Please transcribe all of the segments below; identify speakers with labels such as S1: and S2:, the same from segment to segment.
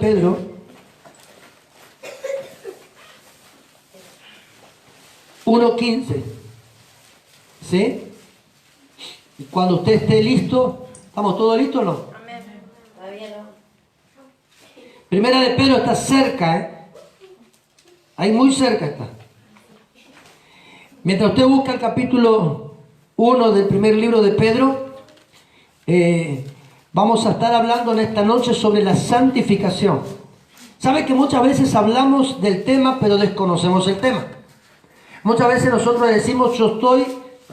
S1: Pedro, (1:15). ¿Sí? Y cuando usted esté listo, ¿estamos todos listos o no?
S2: Amén. Todavía no.
S1: Primera de Pedro está cerca, ¿eh? Ahí muy cerca está. Mientras usted busca el capítulo 1 del primer libro de Pedro, vamos a estar hablando en esta noche sobre la santificación. ¿Sabe que muchas veces hablamos del tema, pero desconocemos el tema? Muchas veces nosotros decimos,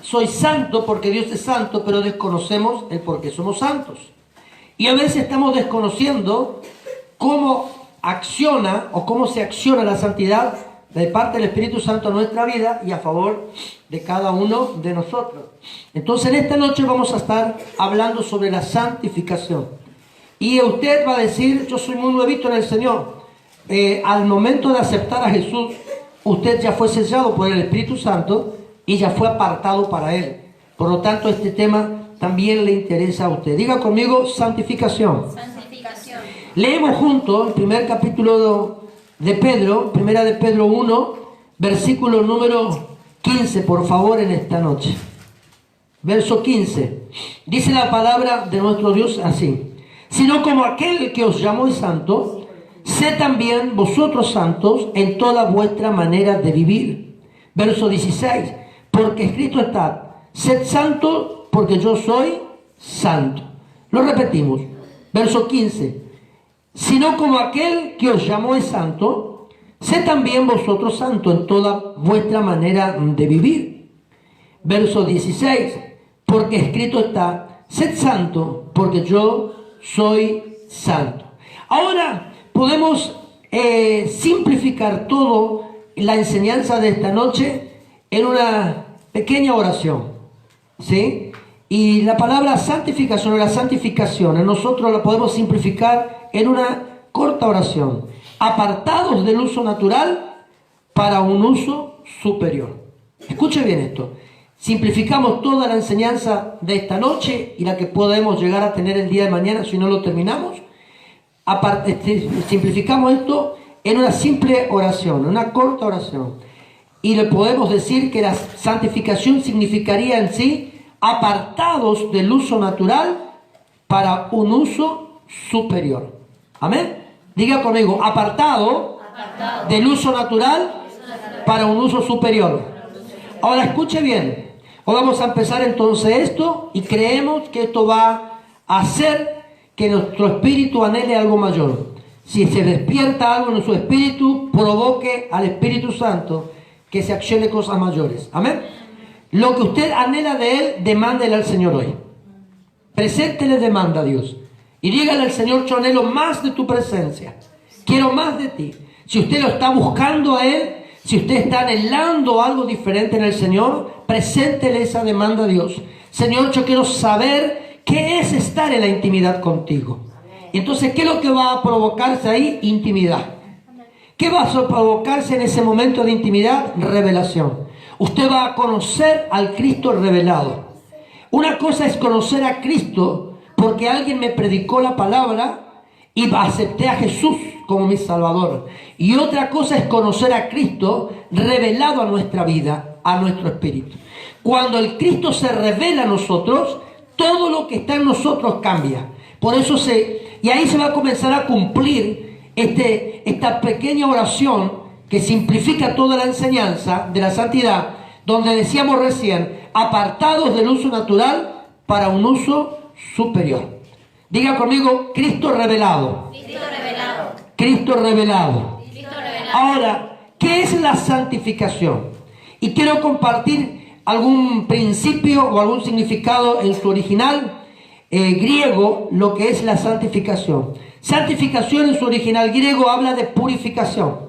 S1: soy santo porque Dios es santo, pero desconocemos el por qué somos santos. Y a veces estamos desconociendo cómo acciona o cómo se acciona la santidad de parte del Espíritu Santo en nuestra vida y a favor de cada uno de nosotros. Entonces en esta noche vamos a estar hablando sobre la santificación. Y usted va a decir, yo soy muy nuevito en el Señor. Al momento de aceptar a Jesús, usted ya fue sellado por el Espíritu Santo y ya fue apartado para Él. Por lo tanto, este tema también le interesa a usted. Diga conmigo, santificación.
S2: Santificación.
S1: Leemos juntos el primer capítulo de Pedro, primera de Pedro 1, versículo número 15, por favor, en esta noche. Verso 15. Dice la palabra de nuestro Dios así: sino como aquel que os llamó es santo, sed también vosotros santos en toda vuestra manera de vivir. Verso 16. Porque escrito está: sed santos porque yo soy santo. Lo repetimos. Verso 15. Sino como aquel que os llamó es santo, sed también vosotros santos en toda vuestra manera de vivir. Verso 16. Porque escrito está: sed santo porque yo soy santo. Ahora podemos simplificar todo la enseñanza de esta noche en una pequeña oración, ¿sí? Y la palabra santificación o la santificación nosotros la podemos simplificar en una corta oración: apartados del uso natural para un uso superior. Escuche bien esto. Simplificamos toda la enseñanza de esta noche y la que podemos llegar a tener el día de mañana si no lo terminamos. Simplificamos esto en una simple oración, una corta oración. Y le podemos decir que la santificación significaría en sí apartados del uso natural para un uso superior. Amén. Diga conmigo, apartado del uso natural para un uso superior. Ahora escuche bien. Hoy vamos a empezar entonces esto y creemos que esto va a hacer que nuestro espíritu anhele algo mayor. Si se despierta algo en su espíritu, provoque al Espíritu Santo que se accione cosas mayores. Amén. Lo que usted anhela de Él, demándele al Señor hoy. Preséntele demanda a Dios. Y dígale al Señor: yo anhelo más de tu presencia. Quiero más de ti. Si usted lo está buscando a Él, si usted está anhelando algo diferente en el Señor, preséntele esa demanda a Dios. Señor, yo quiero saber qué es estar en la intimidad contigo. Y entonces, ¿qué es lo que va a provocarse ahí? Intimidad. ¿Qué va a provocarse en ese momento de intimidad? Revelación. Usted va a conocer al Cristo revelado. Una cosa es conocer a Cristo porque alguien me predicó la palabra y acepté a Jesús como mi Salvador. Y otra cosa es conocer a Cristo revelado a nuestra vida, a nuestro espíritu. Cuando el Cristo se revela a nosotros, todo lo que está en nosotros cambia. Por eso y ahí se va a comenzar a cumplir esta pequeña oración que simplifica toda la enseñanza de la santidad, donde decíamos recién: apartados del uso natural para un uso superior. Diga conmigo: Cristo revelado.
S2: Cristo revelado.
S1: Cristo revelado.
S2: Cristo revelado.
S1: Ahora, ¿qué es la santificación? Y quiero compartir algún principio o algún significado en su original griego, lo que es la santificación. Santificación en su original griego habla de purificación.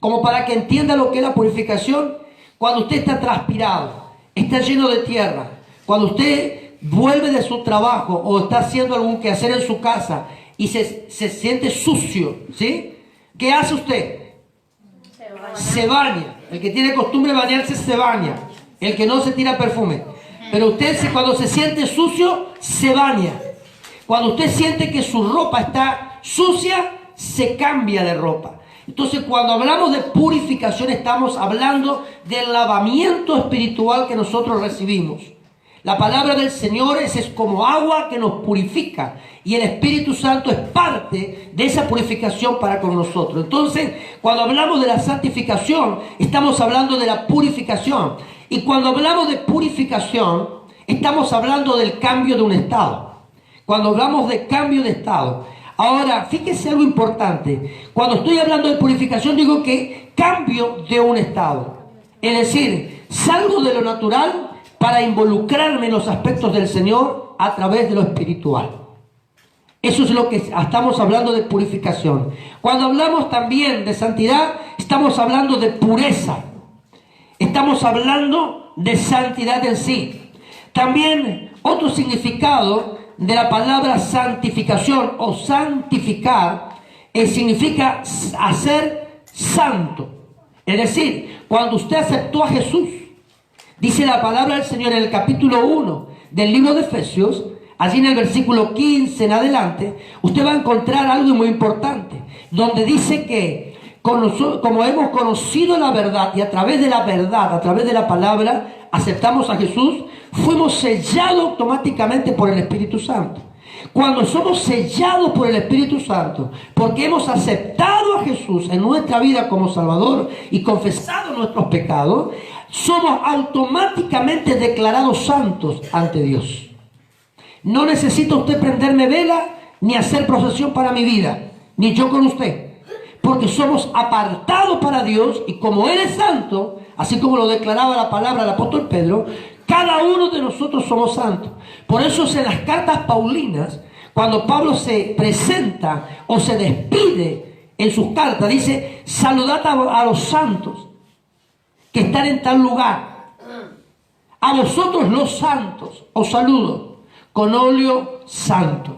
S1: Como para que entienda lo que es la purificación, cuando usted está transpirado, está lleno de tierra, cuando usted vuelve de su trabajo o está haciendo algún quehacer en su casa y se siente sucio, ¿sí? ¿Qué hace usted? Se baña. El que tiene costumbre de bañarse se baña. El que no se tira perfume. Pero usted cuando se siente sucio, se baña. Cuando usted siente que su ropa está sucia, se cambia de ropa. Entonces, cuando hablamos de purificación, estamos hablando del lavamiento espiritual que nosotros recibimos. La palabra del Señor es como agua que nos purifica, y el Espíritu Santo es parte de esa purificación para con nosotros. Entonces, cuando hablamos de la santificación, estamos hablando de la purificación. Y cuando hablamos de purificación, estamos hablando del cambio de un estado. Cuando hablamos de cambio de estado. Ahora, fíjese algo importante. Cuando estoy hablando de purificación, digo que cambio de un estado. Es decir, salgo de lo natural para involucrarme en los aspectos del Señor a través de lo espiritual. Eso es lo que estamos hablando de purificación. Cuando hablamos también de santidad, estamos hablando de pureza. Estamos hablando de santidad en sí. También otro significado de la palabra santificación o santificar significa hacer santo. Es decir, cuando usted aceptó a Jesús, dice la palabra del Señor en el capítulo 1 del libro de Efesios, allí en el versículo 15 en adelante, usted va a encontrar algo muy importante, donde dice que como hemos conocido la verdad y a través de la verdad, a través de la palabra, aceptamos a Jesús, fuimos sellados automáticamente por el Espíritu Santo. Cuando somos sellados por el Espíritu Santo, porque hemos aceptado a Jesús en nuestra vida como Salvador y confesado nuestros pecados, somos automáticamente declarados santos ante Dios. No necesita usted prenderme vela ni hacer procesión para mi vida, ni yo con usted, porque somos apartados para Dios, y como Él es santo, así como lo declaraba la palabra del apóstol Pedro, cada uno de nosotros somos santos. Por eso en las cartas paulinas, cuando Pablo se presenta o se despide en sus cartas, dice: saludad a los santos que están en tal lugar. A vosotros los santos os saludo con óleo santo.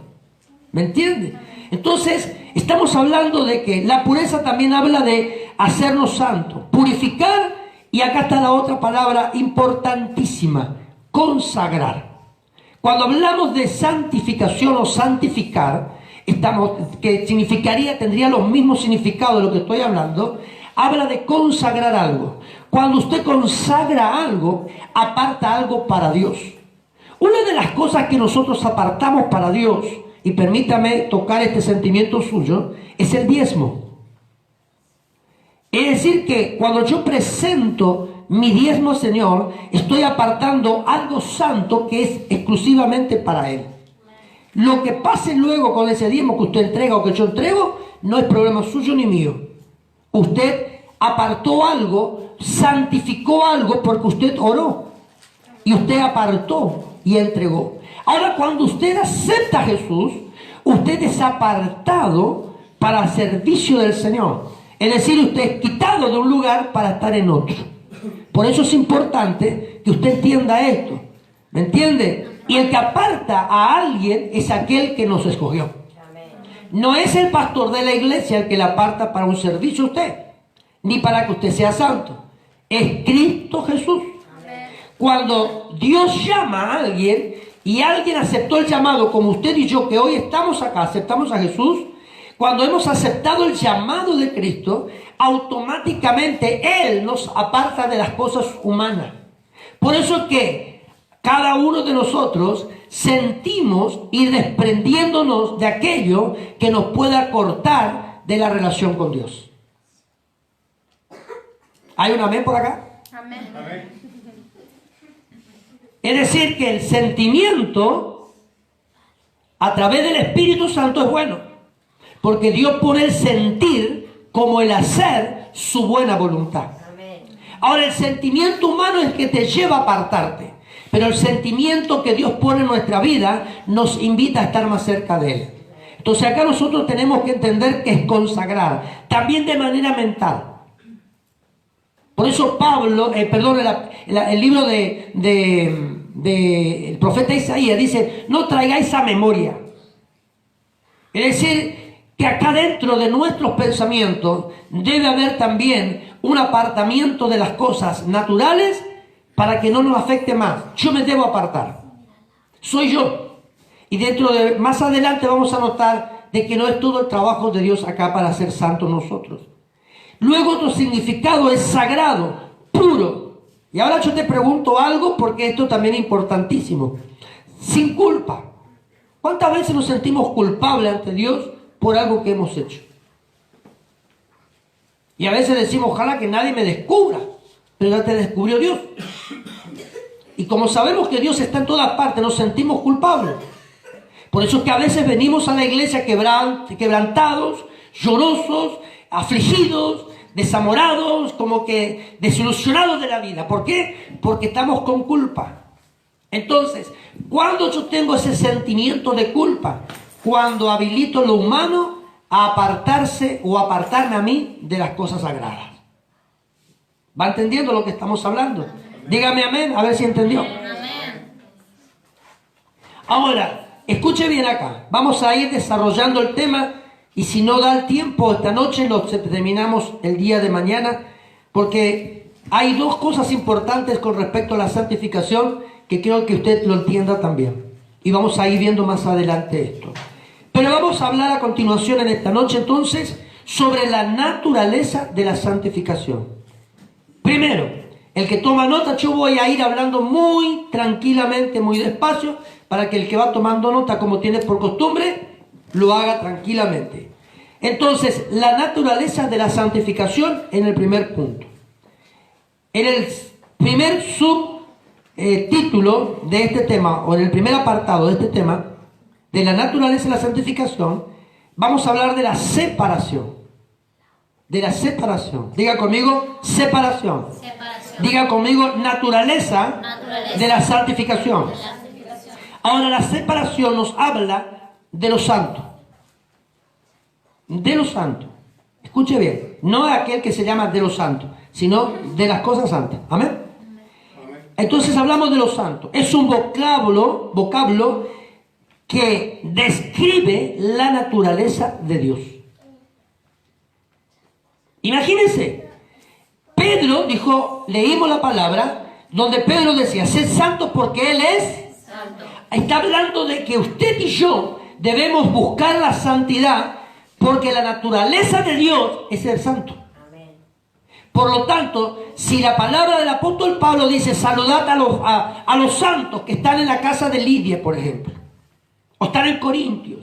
S1: ¿Me entiende? Entonces, estamos hablando de que la pureza también habla de hacernos santos, purificar, y acá está la otra palabra importantísima: consagrar. Cuando hablamos de santificación o santificar, que tendría los mismos significados de lo que estoy hablando, habla de consagrar algo. Cuando usted consagra algo, aparta algo para Dios. Una de las cosas que nosotros apartamos para Dios, y permítame tocar este sentimiento suyo, es el diezmo. Es decir que cuando yo presento mi diezmo al Señor, estoy apartando algo santo que es exclusivamente para Él. Lo que pase luego con ese diezmo que usted entrega o que yo entrego, no es problema suyo ni mío. Usted apartó algo, santificó algo porque usted oró, y usted apartó y entregó. Ahora, cuando usted acepta a Jesús, usted es apartado para el servicio del Señor. Es decir, usted es quitado de un lugar para estar en otro. Por eso es importante que usted entienda esto. ¿Me entiende? Y el que aparta a alguien es aquel que nos escogió. No es el pastor de la iglesia el que le aparta para un servicio a usted, ni para que usted sea santo. Es Cristo Jesús. Cuando Dios llama a alguien y alguien aceptó el llamado, como usted y yo que hoy estamos acá, aceptamos a Jesús, cuando hemos aceptado el llamado de Cristo, automáticamente Él nos aparta de las cosas humanas. Por eso es que cada uno de nosotros sentimos ir desprendiéndonos de aquello que nos pueda cortar de la relación con Dios. ¿Hay un amén por acá?
S2: Amén.
S3: Amén.
S1: Es decir, que el sentimiento a través del Espíritu Santo es bueno, porque Dios pone el sentir como el hacer su buena voluntad.
S2: Amén.
S1: Ahora, el sentimiento humano es el que te lleva a apartarte, pero el sentimiento que Dios pone en nuestra vida nos invita a estar más cerca de Él. Entonces acá nosotros tenemos que entender que es consagrar, también de manera mental. Por eso Pablo, el libro del profeta Isaías dice: no traigáis a memoria. Es decir, que acá dentro de nuestros pensamientos debe haber también un apartamiento de las cosas naturales para que no nos afecte más. Yo me debo apartar. Soy yo. Y más adelante vamos a notar de que no es todo el trabajo de Dios acá para ser santos nosotros. Luego otro significado es sagrado, puro. Y ahora yo te pregunto algo porque esto también es importantísimo. Sin culpa. ¿Cuántas veces nos sentimos culpables ante Dios por algo que hemos hecho? Y a veces decimos, ojalá que nadie me descubra, pero ya te descubrió Dios. Y como sabemos que Dios está en todas partes, nos sentimos culpables. Por eso es que a veces venimos a la iglesia quebrantados, llorosos, afligidos, desamorados, como que desilusionados de la vida. ¿Por qué? Porque estamos con culpa. Entonces, cuando yo tengo ese sentimiento de culpa, cuando habilito lo humano a apartarse o apartarme a mí de las cosas sagradas. ¿Va entendiendo lo que estamos hablando? Dígame amén, a ver si entendió.
S2: Amén.
S1: Ahora, escuche bien acá. Vamos a ir desarrollando el tema y si no da el tiempo esta noche, lo terminamos el día de mañana, porque hay dos cosas importantes con respecto a la santificación que quiero que usted lo entienda también. Y vamos a ir viendo más adelante esto. Pero vamos a hablar a continuación en esta noche entonces sobre la naturaleza de la santificación. Primero, el que toma nota, yo voy a ir hablando muy tranquilamente, muy despacio, para que el que va tomando nota, como tiene por costumbre, lo haga tranquilamente. Entonces, la naturaleza de la santificación en el primer punto. En el primer subtítulo de este tema, o en el primer apartado de este tema, de la naturaleza de la santificación, vamos a hablar de la separación. De la separación. Diga conmigo, separación.
S2: Separación.
S1: Diga conmigo, naturaleza,
S2: Naturaleza.
S1: de la santificación.
S2: La santificación.
S1: Ahora, la separación nos habla de los santos. De los santos. Escuche bien, no de aquel que se llama de los santos, sino de las cosas santas. Amén. Entonces hablamos de los santos. Es un vocablo que describe la naturaleza de Dios. Imagínense, Pedro dijo, leímos la palabra, donde Pedro decía, sed santos porque Él es
S2: Santo.
S1: Está hablando de que usted y yo debemos buscar la santidad porque la naturaleza de Dios es ser santo.
S2: Amén.
S1: Por lo tanto, si la palabra del apóstol Pablo dice saludad a los santos que están en la casa de Lidia, por ejemplo, o están en Corintios,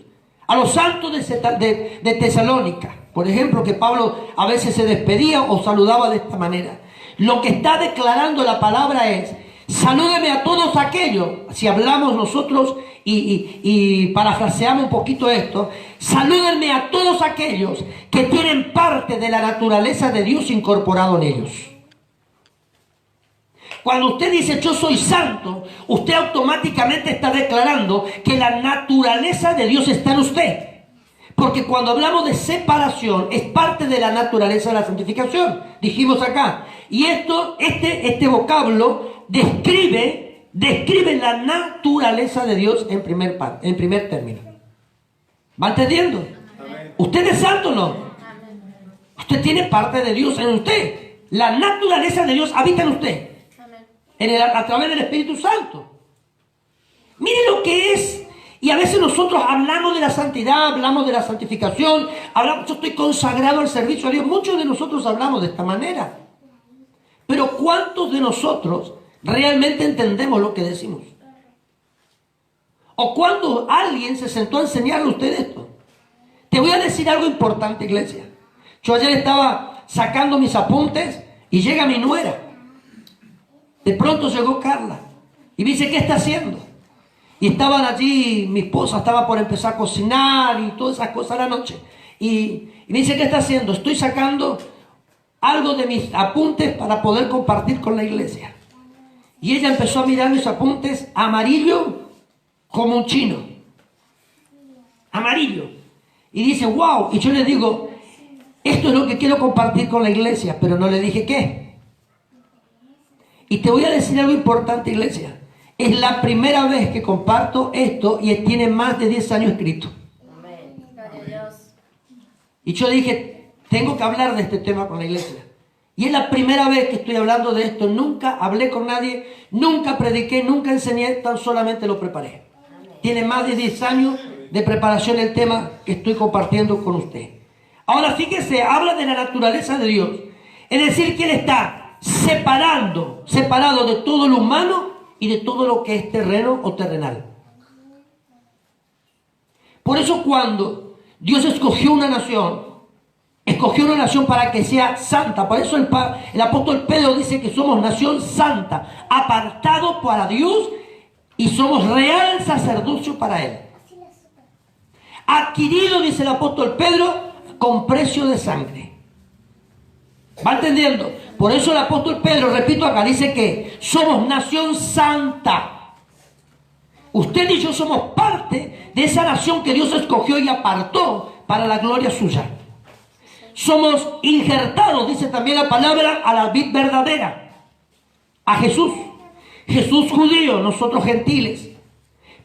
S1: a los santos de Tesalónica, por ejemplo, que Pablo a veces se despedía o saludaba de esta manera. Lo que está declarando la palabra es, salúdeme a todos aquellos, si hablamos nosotros y parafraseamos un poquito esto, salúdenme a todos aquellos que tienen parte de la naturaleza de Dios incorporado en ellos. Cuando usted dice yo soy santo, usted automáticamente está declarando que la naturaleza de Dios está en usted. Porque cuando hablamos de separación, es parte de la naturaleza de la santificación. Dijimos acá. Y este vocablo describe la naturaleza de Dios en primer término. ¿Va entendiendo?
S3: Amén.
S1: ¿Usted es santo o no? Usted tiene parte de Dios en usted. La naturaleza de Dios habita en usted.
S2: Amén.
S1: A través del Espíritu Santo. Mire lo que es. Y a veces nosotros hablamos de la santidad, hablamos de la santificación, yo estoy consagrado al servicio a Dios. Muchos de nosotros hablamos de esta manera. Pero ¿cuántos de nosotros realmente entendemos lo que decimos? ¿O cuando alguien se sentó a enseñarle a usted esto? Te voy a decir algo importante, iglesia. Yo ayer estaba sacando mis apuntes y llega mi nuera. De pronto llegó Carla y me dice, ¿qué está haciendo? Y estaban allí, mi esposa estaba por empezar a cocinar y todas esas cosas a la noche. Y me dice, ¿qué está haciendo? Estoy sacando algo de mis apuntes para poder compartir con la iglesia. Y ella empezó a mirar mis apuntes amarillo como un chino. Amarillo. Y dice, wow. Y yo le digo, esto es lo que quiero compartir con la iglesia, pero no le dije qué. Y te voy a decir algo importante, iglesia. Es la primera vez que comparto esto y tiene más de 10 años escrito.
S2: Amén. Gloria a Dios.
S1: Y yo dije, tengo que hablar de este tema con la iglesia. Y es la primera vez que estoy hablando de esto. Nunca hablé con nadie, nunca prediqué, nunca enseñé, tan solamente lo preparé. Tiene más de 10 años de preparación del tema que estoy compartiendo con usted. Ahora fíjese, habla de la naturaleza de Dios. Es decir, que Él está separado de todo lo humano y de todo lo que es terreno o terrenal. Por eso cuando Dios escogió una nación para que sea santa. Por eso el apóstol Pedro dice que somos nación santa, apartado para Dios y somos real sacerdocio para Él. Adquirido, dice el apóstol Pedro, con precio de sangre. ¿Va entendiendo? Por eso el apóstol Pedro, repito acá, dice que somos nación santa. Usted y yo somos parte de esa nación que Dios escogió y apartó para la gloria suya. Somos injertados, dice también la palabra, a la vid verdadera, a Jesús. Jesús judío, nosotros gentiles.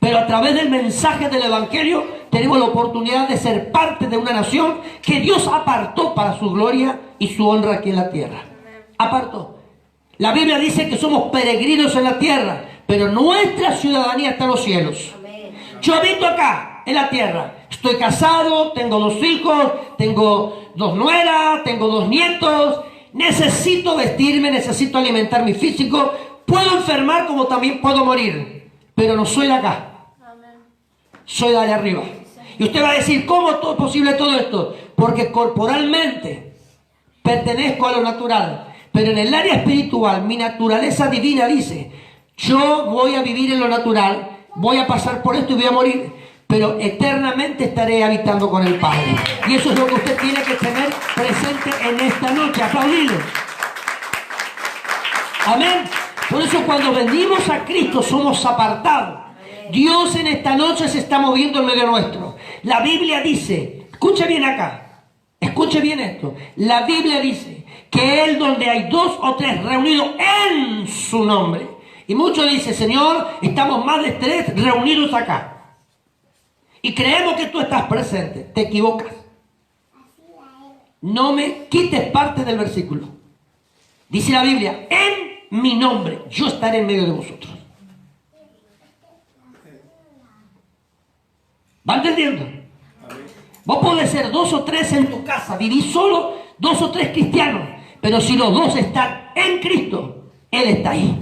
S1: Pero a través del mensaje del Evangelio tenemos la oportunidad de ser parte de una nación que Dios apartó para su gloria y su honra aquí en la tierra. Apartó. La Biblia dice que somos peregrinos en la tierra, pero nuestra ciudadanía está en los cielos. Yo habito acá, en la tierra. Estoy casado, tengo 2 hijos, tengo 2 nueras, tengo 2 nietos. Necesito vestirme, necesito alimentar mi físico. Puedo enfermar como también puedo morir, pero no soy de acá. Soy de allá arriba. Y usted va a decir, ¿cómo es posible todo esto? Porque corporalmente pertenezco a lo natural, pero en el área espiritual, mi naturaleza divina dice, yo voy a vivir en lo natural, voy a pasar por esto y voy a morir, pero eternamente estaré habitando con el Padre. Y eso es lo que usted tiene que tener presente en esta noche. Aplaudirle. Amén. Por eso cuando venimos a Cristo somos apartados. Dios en esta noche se está moviendo en medio nuestro. La Biblia dice, escuche bien acá, escuche bien esto. La Biblia dice que Él donde hay 2 o 3 reunidos en su nombre. Y muchos dicen, Señor, estamos más de 3 reunidos acá. Y creemos que tú estás presente. Te equivocas. No me quites parte del versículo. Dice la Biblia, en mi nombre yo estaré en medio de vosotros. ¿Va entendiendo? Vos podés ser 2 o 3 en tu casa, vivís solo, 2 o 3 cristianos, pero si los 2 están en Cristo, Él está ahí.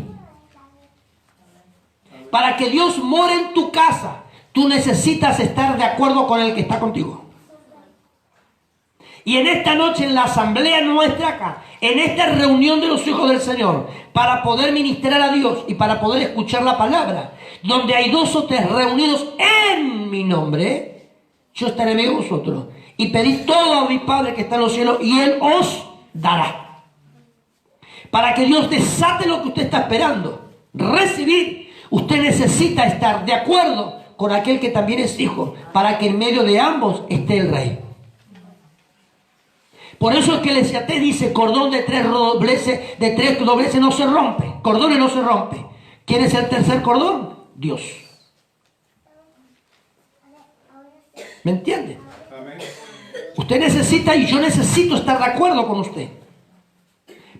S1: Para que Dios more en tu casa, tú necesitas estar de acuerdo con el que está contigo. Y en esta noche, en la asamblea nuestra acá, en esta reunión de los hijos del Señor, para poder ministrar a Dios y para poder escuchar la palabra, donde hay 2 o 3 reunidos en mi nombre, yo estaré en medio de vosotros. Y pedid todo a mi Padre que está en los cielos y Él os dará. Para que Dios desate lo que usted está esperando, recibir, usted necesita estar de acuerdo con aquel que también es hijo, para que en medio de ambos esté el Rey. Por eso es que el Eclesiastés dice, cordón de 3 dobleces no se rompe. Cordones no se rompe. ¿Quién es el tercer cordón? Dios. ¿Me entiende? Usted necesita y yo necesito estar de acuerdo con usted.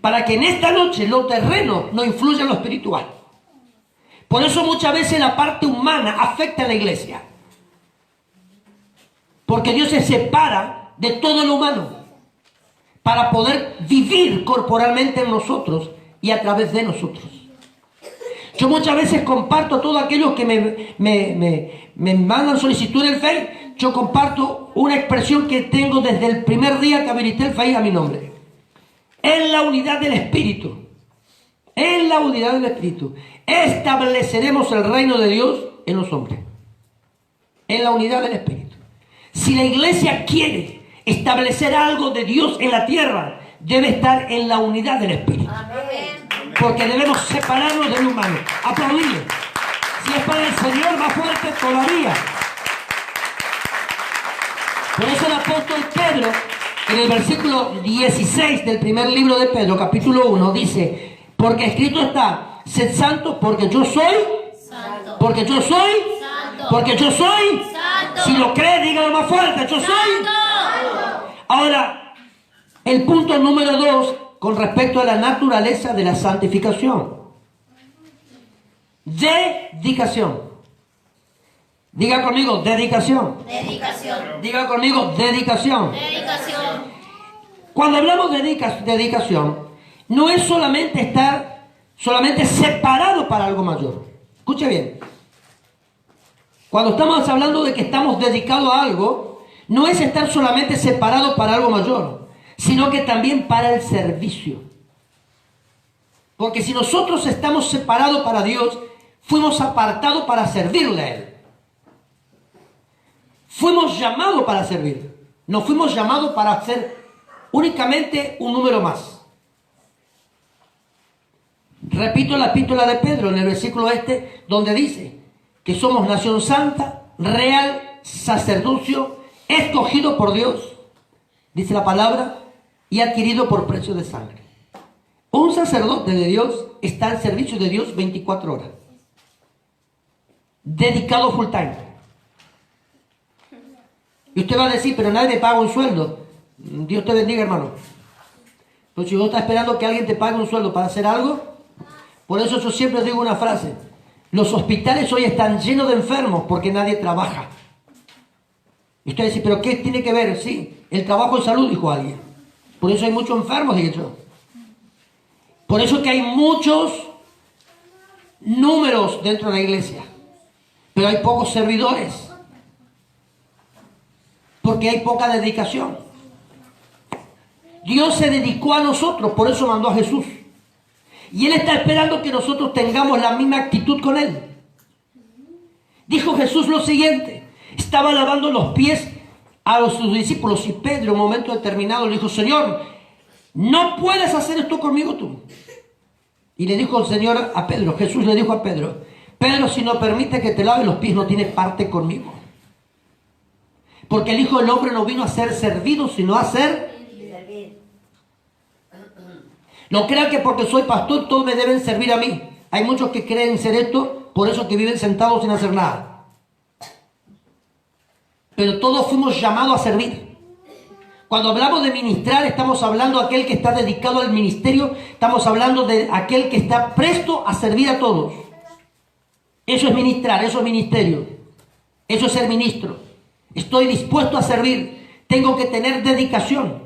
S1: Para que en esta noche lo terreno no influya en lo espiritual. Por eso muchas veces la parte humana afecta a la iglesia. Porque Dios se separa de todo lo humano para poder vivir corporalmente en nosotros y a través de nosotros. Yo muchas veces comparto todo aquello que me mandan solicitud en el Face. Yo comparto una expresión que tengo desde el primer día que habilité el Face a mi nombre. En la unidad del Espíritu. En la unidad del Espíritu. Estableceremos el reino de Dios en los hombres. En la unidad del Espíritu. Si la iglesia quiere establecer algo de Dios en la tierra, debe estar en la unidad del Espíritu.
S2: Amén.
S1: Porque debemos separarnos del humano. Aplaudir. Si es para el Señor, más fuerte todavía. Por eso el apóstol Pedro, en el versículo 16 del primer libro de Pedro, capítulo 1, dice, porque escrito está, sed santos porque yo soy
S2: Santo.
S1: porque yo soy
S2: Santo.
S1: porque yo soy
S2: Santo.
S1: Si lo cree, dígalo más fuerte, yo soy.
S2: Santo.
S1: Ahora, el punto número 2, con respecto a la naturaleza de la santificación. Dedicación. Diga conmigo, dedicación.
S2: Dedicación.
S1: Diga conmigo, dedicación.
S2: Dedicación.
S1: Cuando hablamos de dedicación, no es solamente estar separado para algo mayor. Escuche bien. Cuando estamos hablando de que estamos dedicados a algo, no es estar solamente separado para algo mayor, sino que también para el servicio. Porque si nosotros estamos separados para Dios, fuimos apartados para servirle a Él. Fuimos llamados para servir. No fuimos llamados para ser únicamente un número más. Repito la epístola de Pedro en el versículo donde dice que somos nación santa, real sacerdocio, escogido por Dios, dice la palabra, y adquirido por precio de sangre. Un sacerdote de Dios está al servicio de Dios 24 horas, dedicado full time. Y usted va a decir, pero nadie me paga un sueldo. Dios te bendiga, hermano. Pero si vos estás esperando que alguien te pague un sueldo para hacer algo, por eso yo siempre digo una frase: los hospitales hoy están llenos de enfermos porque nadie trabaja. Y usted dice, pero ¿qué tiene que ver? Sí, el trabajo es salud, dijo alguien. Por eso hay muchos enfermos, dije yo. Por eso es que hay muchos números dentro de la iglesia, pero hay pocos servidores. Porque hay poca dedicación. Dios se dedicó a nosotros, por eso mandó a Jesús. Y Él está esperando que nosotros tengamos la misma actitud con Él. Dijo Jesús lo siguiente: estaba lavando los pies a sus discípulos y Pedro, en un momento determinado, le dijo: Señor, no puedes hacer esto conmigo tú. Y le dijo el Señor a Pedro, Jesús le dijo a Pedro: Pedro, si no permite que te lave los pies, no tienes parte conmigo. Porque el Hijo del Hombre no vino a ser servido, sino a ser. No crean que porque soy pastor todos me deben servir a mí. Hay muchos que creen ser esto, por eso que viven sentados sin hacer nada. Pero todos fuimos llamados a servir. Cuando hablamos de ministrar, estamos hablando de aquel que está dedicado al ministerio, estamos hablando de aquel que está presto a servir a todos. Eso es ministrar, eso es ministerio. Eso es ser ministro. Estoy dispuesto a servir. Tengo que tener dedicación.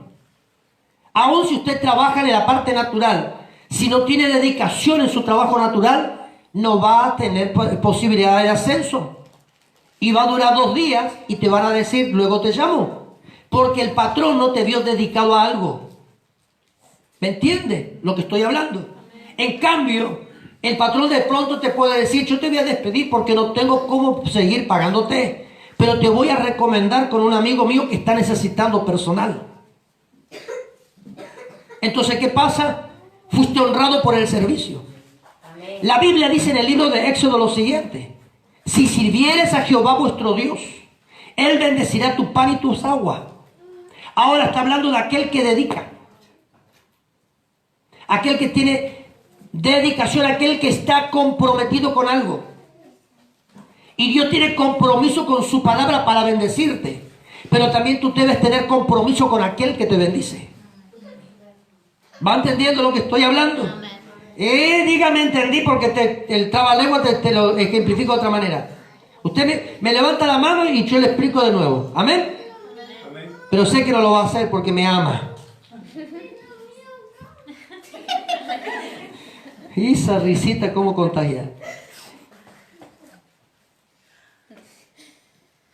S1: Aun si usted trabaja en la parte natural, si no tiene dedicación en su trabajo natural, no va a tener posibilidad de ascenso. Y va a durar 2 días y te van a decir, luego te llamo. Porque el patrón no te vio dedicado a algo. ¿Me entiende lo que estoy hablando? En cambio, el patrón de pronto te puede decir, yo te voy a despedir porque no tengo cómo seguir pagándote, pero te voy a recomendar con un amigo mío que está necesitando personal. Entonces, ¿qué pasa? Fuiste honrado por el servicio. Amén. La Biblia dice en el libro de Éxodo lo siguiente: si sirvieres a Jehová vuestro Dios, Él bendecirá tu pan y tus aguas. Ahora está hablando de aquel que dedica, aquel que tiene dedicación, aquel que está comprometido con algo. Y Dios tiene compromiso con su palabra para bendecirte, pero también tú debes tener compromiso con aquel que te bendice. ¿Va entendiendo lo que estoy hablando? Dígame entendí, porque el trabalengua te lo ejemplifico de otra manera. Usted me levanta la mano y yo le explico de nuevo. ¿Amén? Amén. Pero sé que no lo va a hacer porque me ama. Y esa risita, ¿cómo contagia?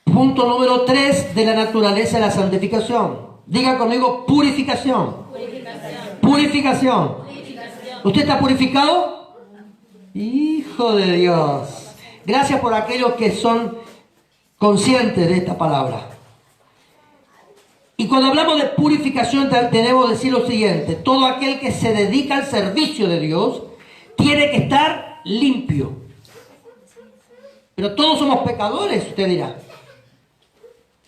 S1: Punto número 3 de la naturaleza de la santificación. Diga conmigo, purificación. Purificación. ¿Usted está purificado? Hijo de Dios. Gracias por aquellos que son conscientes de esta palabra. Y cuando hablamos de purificación, debemos decir lo siguiente: todo aquel que se dedica al servicio de Dios tiene que estar limpio. Pero todos somos pecadores, usted dirá.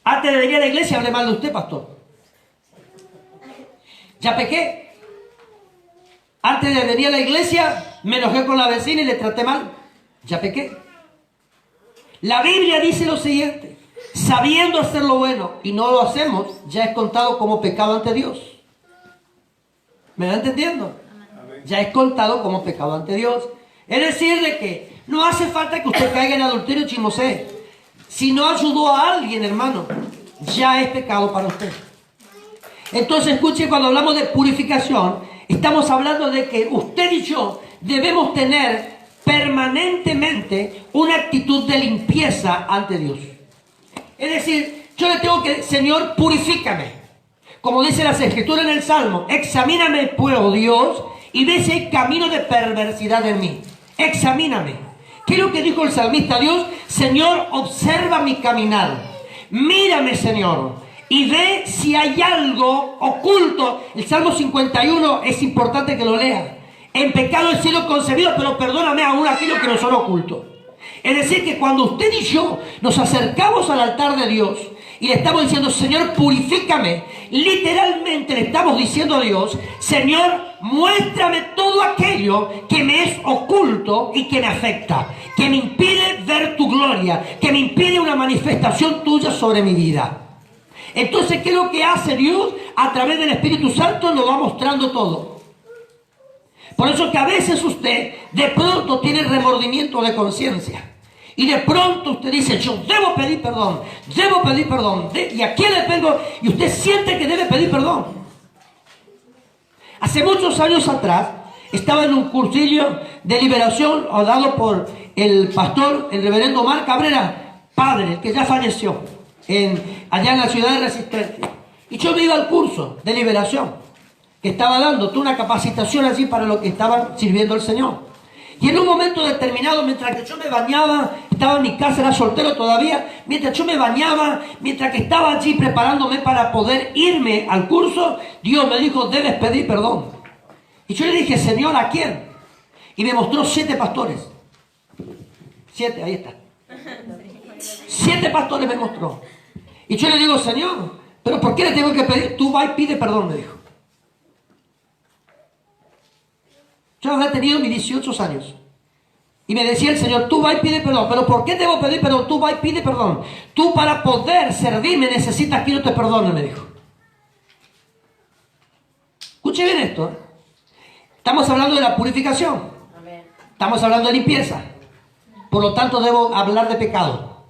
S1: Antes de venir a la iglesia hablé mal de usted, pastor. Ya pequé. Antes de venir a la iglesia me enojé con la vecina y le traté mal. Ya pequé. La Biblia dice lo siguiente: sabiendo hacer lo bueno y no lo hacemos, ya es contado como pecado ante Dios. ¿Me va entendiendo? Ya es contado como pecado ante Dios. Es decir, de que no hace falta que usted caiga en adulterio y chismosee. Si no ayudó a alguien, hermano, ya es pecado para usted. Entonces, escuche, cuando hablamos de purificación, estamos hablando de que usted y yo debemos tener permanentemente una actitud de limpieza ante Dios. Es decir, yo le tengo que, Señor, purifícame. Como dice las Escrituras en el Salmo, examíname, pues, oh Dios, y ve si hay camino de perversidad en mí. Examíname. ¿Qué es lo que dijo el salmista a Dios? Señor, observa mi caminar. Mírame, Señor, y ve si hay algo oculto. El Salmo 51 es importante que lo lea. En pecado he sido concebido, pero perdóname aún aquello que no son ocultos. Es decir, que cuando usted y yo nos acercamos al altar de Dios y le estamos diciendo, Señor, purifícame, literalmente le estamos diciendo a Dios, Señor, muéstrame todo aquello que me es oculto y que me afecta, que me impide ver tu gloria, que me impide una manifestación tuya sobre mi vida. Entonces, ¿qué es lo que hace Dios? A través del Espíritu Santo nos va mostrando todo. Por eso que a veces usted de pronto tiene remordimiento de conciencia. Y de pronto usted dice, yo debo pedir perdón. ¿Y a quién le tengo? Y usted siente que debe pedir perdón. Hace muchos años atrás, estaba en un cursillo de liberación dado por el pastor, el reverendo Omar Cabrera, padre, que ya falleció, allá en la ciudad de Resistencia. Y yo me iba al curso de liberación que estaba dando, tuve una capacitación así para lo que estaba sirviendo el Señor. Y en un momento determinado, mientras que yo me bañaba, estaba en mi casa, era soltero todavía, mientras yo me bañaba, mientras que estaba allí preparándome para poder irme al curso, Dios me dijo, debes pedir perdón. Y yo le dije, Señor, ¿a quién? Y me mostró 7 pastores. 7, ahí está. 7 pastores me mostró. Y yo le digo, Señor, ¿pero por qué le tengo que pedir? Tú vas y pide perdón, me dijo. Yo había tenido mis 18 años. Y me decía el Señor, tú vas y pide perdón. ¿Pero por qué debo pedir perdón? Tú vas y pide perdón. Tú para poder servirme necesitas que yo te perdone, me dijo. Escuche bien esto. Estamos hablando de la purificación. Estamos hablando de limpieza. Por lo tanto, debo hablar de pecado.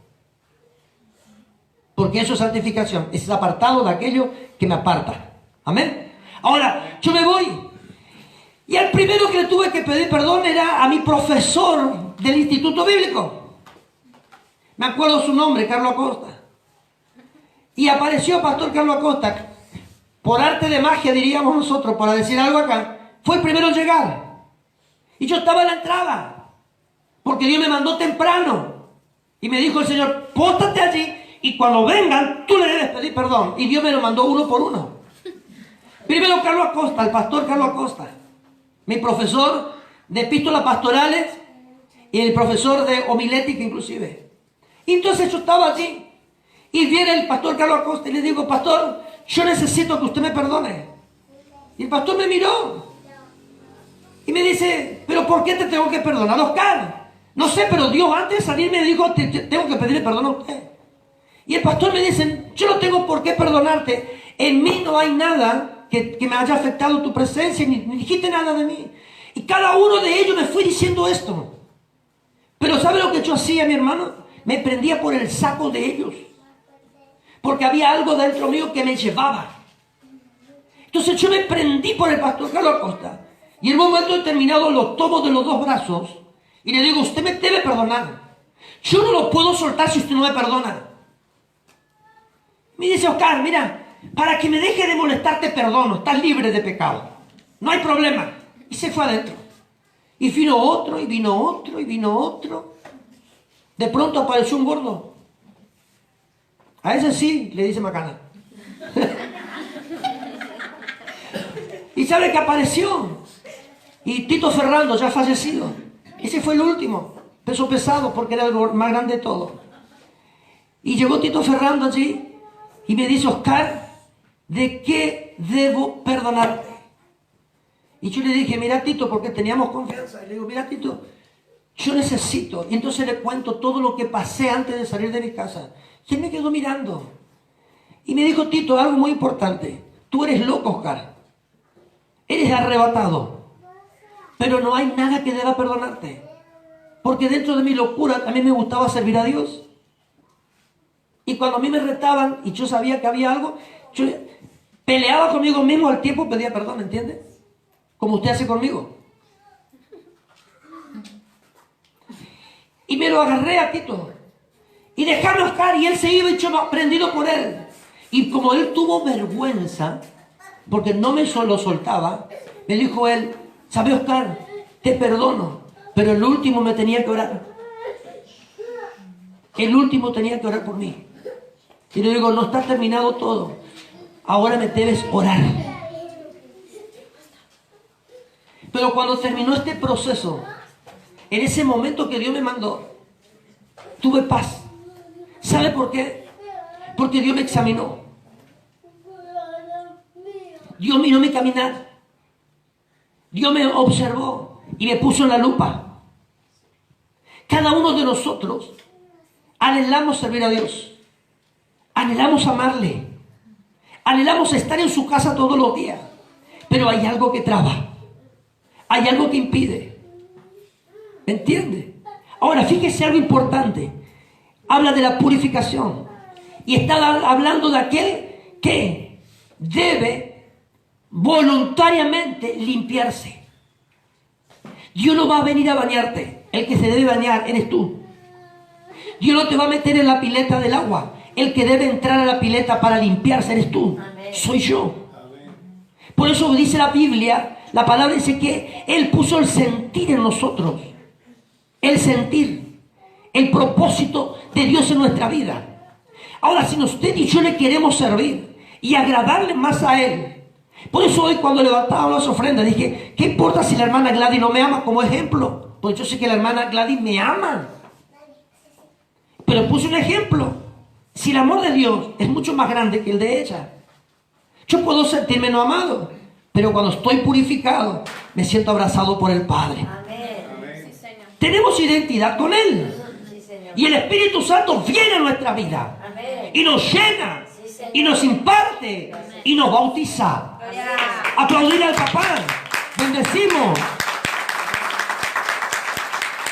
S1: Porque eso es santificación. Es apartado de aquello que me aparta. Amén. Ahora, yo me voy. Y el primero que le tuve que pedir perdón era a mi profesor del Instituto Bíblico. Me acuerdo su nombre, Carlos Acosta. Y apareció Pastor Carlos Acosta, por arte de magia diríamos nosotros, para decir algo acá. Fue el primero en llegar. Y yo estaba en la entrada, porque Dios me mandó temprano. Y me dijo el Señor, póstate allí, y cuando vengan, tú le debes pedir perdón. Y Dios me lo mandó uno por uno. Primero Carlos Acosta, el pastor Carlos Acosta. Mi profesor de epístolas pastorales y el profesor de homilética inclusive. Y entonces yo estaba allí y viene el pastor Carlos Acosta y le digo, pastor, yo necesito que usted me perdone. Y el pastor me miró y me dice, pero ¿por qué te tengo que perdonar, Oscar? No sé, pero Dios antes de salir me dijo, tengo que pedirle perdón a usted. Y el pastor me dice, yo no tengo por qué perdonarte. En mí no hay nada que me haya afectado tu presencia, ni dijiste nada de mí. Y cada uno de ellos me fue diciendo esto. Pero ¿sabe lo que yo hacía, mi hermano? Me prendía por el saco de ellos. Porque había algo dentro mío que me llevaba. Entonces yo me prendí por el pastor Carlos Acosta. Y en un momento determinado lo tomo de los 2 brazos y le digo, usted me debe perdonar. Yo no lo puedo soltar si usted no me perdona. Me dice, Oscar, mira, para que me deje de molestar te perdono, estás libre de pecado, no hay problema. Y se fue adentro. Y vino otro, y vino otro, y vino otro. De pronto apareció un gordo. A ese sí, le dice Macana. ¿Y sabe que apareció? Y Tito Ferrando, ya fallecido. Ese fue el último, peso pesado, porque era el más grande de todo. Y llegó Tito Ferrando allí y me dice, Oscar, ¿de qué debo perdonarte? Y yo le dije, mira Tito, porque teníamos confianza. Y le digo, mira Tito, yo necesito. Y entonces le cuento todo lo que pasé antes de salir de mi casa. Y él me quedó mirando. Y me dijo, Tito, algo muy importante. Tú eres loco, Oscar. Eres arrebatado. Pero no hay nada que deba perdonarte. Porque dentro de mi locura también me gustaba servir a Dios. Y cuando a mí me retaban y yo sabía que había algo, yo peleaba conmigo mismo, al tiempo pedía perdón, ¿entiende? Como usted hace conmigo. Y me lo agarré a Tito. Y dejame a Oscar, y él se iba y yo prendido por él. Y como él tuvo vergüenza, porque no me lo soltaba, me dijo él, ¿sabe, Oscar? Te perdono, pero el último me tenía que orar. El último tenía que orar por mí. Y le digo, no está terminado todo. Ahora me debes orar. Pero cuando terminó este proceso, en ese momento que Dios me mandó, tuve paz. ¿Sabe por qué? Porque Dios me examinó. Dios miró mi caminar. Dios me observó y me puso en la lupa. Cada uno de nosotros anhelamos servir a Dios. Anhelamos amarle. Anhelamos estar en su casa todos los días. Pero hay algo que traba. Hay algo que impide. ¿Me entiende? Ahora, fíjese algo importante. Habla de la purificación. Y está hablando de aquel que debe voluntariamente limpiarse. Dios no va a venir a bañarte. El que se debe bañar eres tú. Dios no te va a meter en la pileta del agua. El que debe entrar a la pileta para limpiarse eres tú. Amén. Soy yo. Amén. Por eso dice la Biblia, la palabra dice que Él puso el sentir en nosotros. El sentir. El propósito de Dios en nuestra vida. Ahora, si usted y yo le queremos servir y agradarle más a Él. Por eso hoy cuando levantaba las ofrendas dije, ¿qué importa si la hermana Gladys no me ama como ejemplo? Pues yo sé que la hermana Gladys me ama. Pero puse un ejemplo. Si el amor de Dios es mucho más grande que el de ella, yo puedo sentirme no amado, pero cuando estoy purificado, me siento abrazado por el Padre.
S2: Amén. Sí, Señor.
S1: Tenemos identidad con Él.
S2: Sí, Señor.
S1: Y el Espíritu Santo viene a nuestra vida.
S2: Amén.
S1: Y nos llena.
S2: Sí, Señor.
S1: Y nos imparte.
S2: Amén.
S1: Y nos bautiza.
S2: Gloria.
S1: Aplaudir al papá. Bendecimos.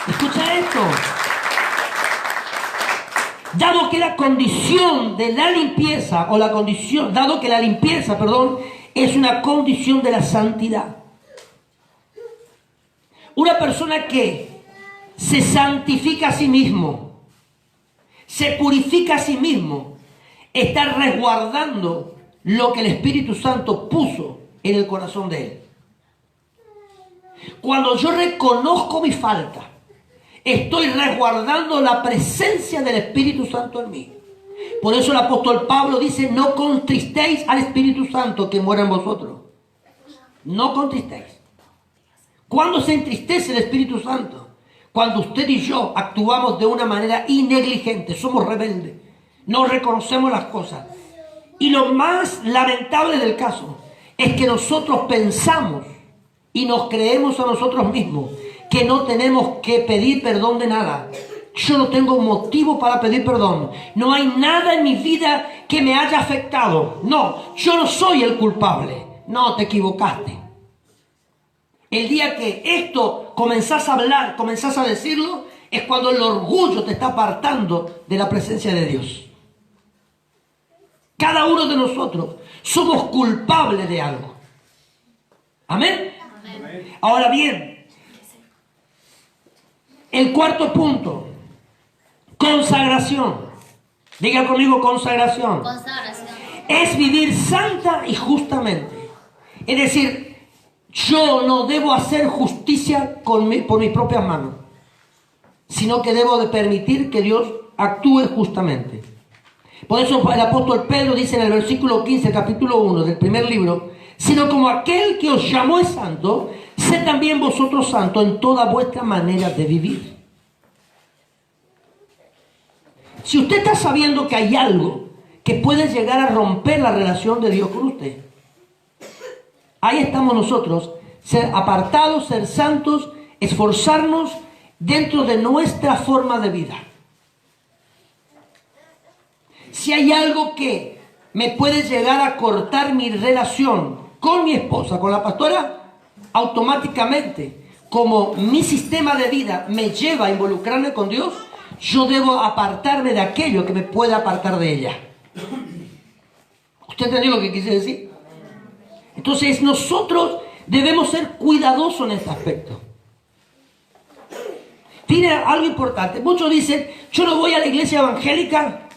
S1: Escucha esto. Dado que la condición de la limpieza, dado que la limpieza, es una condición de la santidad. Una persona que se santifica a sí mismo, se purifica a sí mismo, está resguardando lo que el Espíritu Santo puso en el corazón de él. Cuando yo reconozco mi falta, estoy resguardando la presencia del Espíritu Santo en mí. Por eso el apóstol Pablo dice, no contristéis al Espíritu Santo que muera en vosotros. No contristéis. ¿Cuándo se entristece el Espíritu Santo? Cuando usted y yo actuamos de una manera innegligente, somos rebeldes, no reconocemos las cosas. Y lo más lamentable del caso es que nosotros pensamos y nos creemos a nosotros mismos que no tenemos que pedir perdón de nada. Yo no tengo motivo para pedir perdón. No hay nada en mi vida que me haya afectado. No, yo no soy el culpable. No, te equivocaste. El día que esto comenzás a hablar, comenzás a decirlo, es cuando el orgullo te está apartando de la presencia de Dios. Cada uno de nosotros somos culpables de algo. ¿Amén? Amén. Ahora bien, el cuarto punto, consagración. Diga conmigo consagración.
S2: Consagración.
S1: Es vivir santa y justamente. Es decir, yo no debo hacer justicia por mis propias manos, sino que debo de permitir que Dios actúe justamente. Por eso el apóstol Pedro dice en el versículo 15, capítulo 1 del primer libro, sino como aquel que os llamó es santo, sed también vosotros santos en toda vuestra manera de vivir. Si usted está sabiendo que hay algo que puede llegar a romper la relación de Dios con usted, ahí estamos nosotros, ser apartados, ser santos, esforzarnos dentro de nuestra forma de vida. Si hay algo que me puede llegar a cortar mi relación con mi esposa, con la pastora, automáticamente, como mi sistema de vida me lleva a involucrarme con Dios, yo debo apartarme de aquello que me pueda apartar de ella. ¿Usted entendió lo que quise decir? Entonces nosotros debemos ser cuidadosos en este aspecto. Tiene algo importante. Muchos dicen, yo no voy a la iglesia evangélica,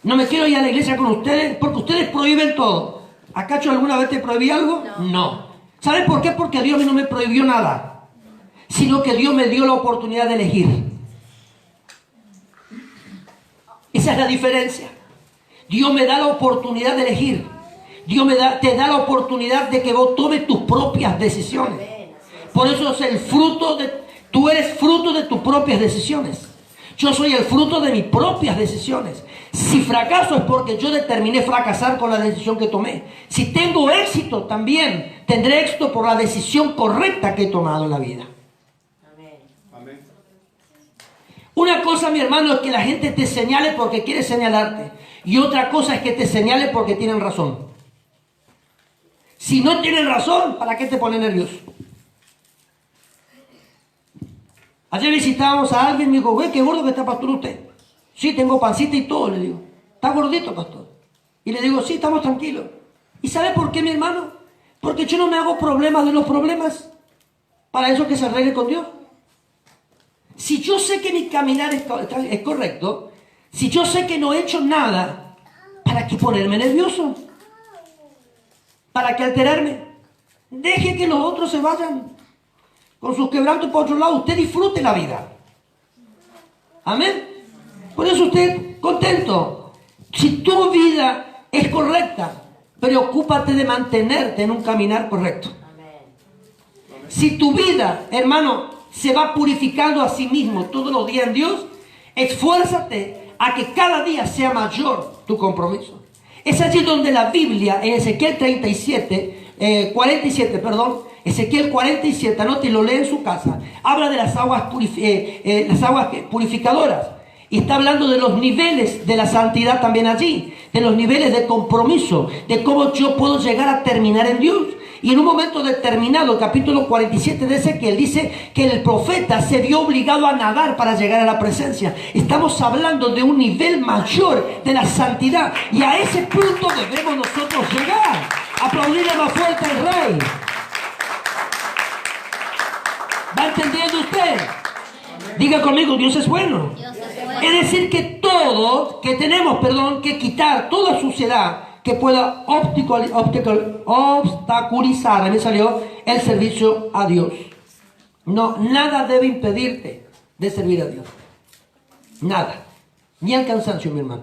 S1: no me quiero ir a la iglesia con ustedes, porque ustedes prohíben todo. ¿Acaso alguna vez te prohibí algo? No. ¿Saben por qué? Porque Dios no me prohibió nada, sino que Dios me dio la oportunidad de elegir. Esa es la diferencia. Dios me da la oportunidad de elegir. Dios te da la oportunidad de que vos tomes tus propias decisiones. Por eso es el fruto tú eres fruto de tus propias decisiones. Yo soy el fruto de mis propias decisiones. Si fracaso es porque yo determiné fracasar con la decisión que tomé. Si tengo éxito también, tendré éxito por la decisión correcta que he tomado en la vida.
S3: Amén.
S1: Una cosa, mi hermano, es que la gente te señale porque quiere señalarte. Y otra cosa es que te señale porque tienen razón. Si no tienen razón, ¿para qué te pones nervioso? Ayer visitábamos a alguien y me dijo, güey, qué gordo que está, pastor, usted. Sí, tengo pancita y todo, le digo. ¿Está gordito, pastor? Y le digo, sí, estamos tranquilos. ¿Y sabe por qué, mi hermano? Porque yo no me hago problemas de los problemas. Para eso que se arregle con Dios. Si yo sé que mi caminar es correcto, si yo sé que no he hecho nada, ¿para qué ponerme nervioso? ¿Para qué alterarme? Deje que los otros se vayan con sus quebrantos por otro lado. Usted disfrute la vida. Amén. Por eso usted contento. Si tu vida es correcta, preocúpate de mantenerte en un caminar correcto. Si tu vida, hermano, se va purificando a sí mismo todos los días en Dios, esfuérzate a que cada día sea mayor tu compromiso. Es allí donde la Biblia, en Ezequiel 47, Ezequiel 47, anote y lo lee en su casa, habla de las aguas purificadoras. Y está hablando de los niveles de la santidad también allí, de los niveles de compromiso, de cómo yo puedo llegar a terminar en Dios. Y en un momento determinado, el capítulo 47 de Ezequiel dice que el profeta se vio obligado a nadar para llegar a la presencia. Estamos hablando de un nivel mayor de la santidad. Y a ese punto debemos nosotros llegar. Aplaudirle más fuerte al Rey. ¿Va entendiendo usted? Diga conmigo, Dios es bueno. Es decir, que tenemos que quitar toda suciedad que pueda obstaculizar, a mí salió, el servicio a Dios. No, nada debe impedirte de servir a Dios. Nada. Ni el cansancio, mi hermano.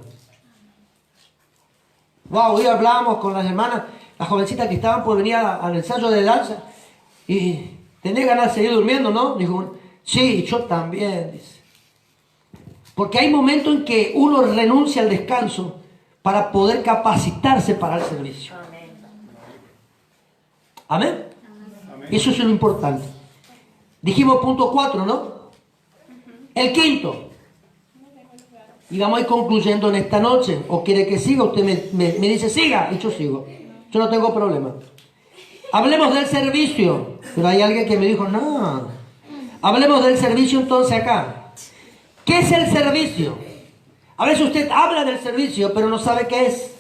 S1: Wow, hoy hablábamos con las hermanas, las jovencitas que estaban por venir al ensayo de danza. Y tenés ganas de seguir durmiendo, ¿no? Dijo, sí, yo también, dice. Porque hay momentos en que uno renuncia al descanso para poder capacitarse para el servicio. ¿Amén? Eso es lo importante. Dijimos punto 4, ¿no? El quinto. Y vamos a ir concluyendo en esta noche. ¿O quiere que siga? Usted me dice siga y yo sigo. Yo no tengo problema. Hablemos del servicio. Pero hay alguien que me dijo no. Hablemos del servicio entonces acá. ¿Qué es el servicio? A veces usted habla del servicio, pero no sabe qué es.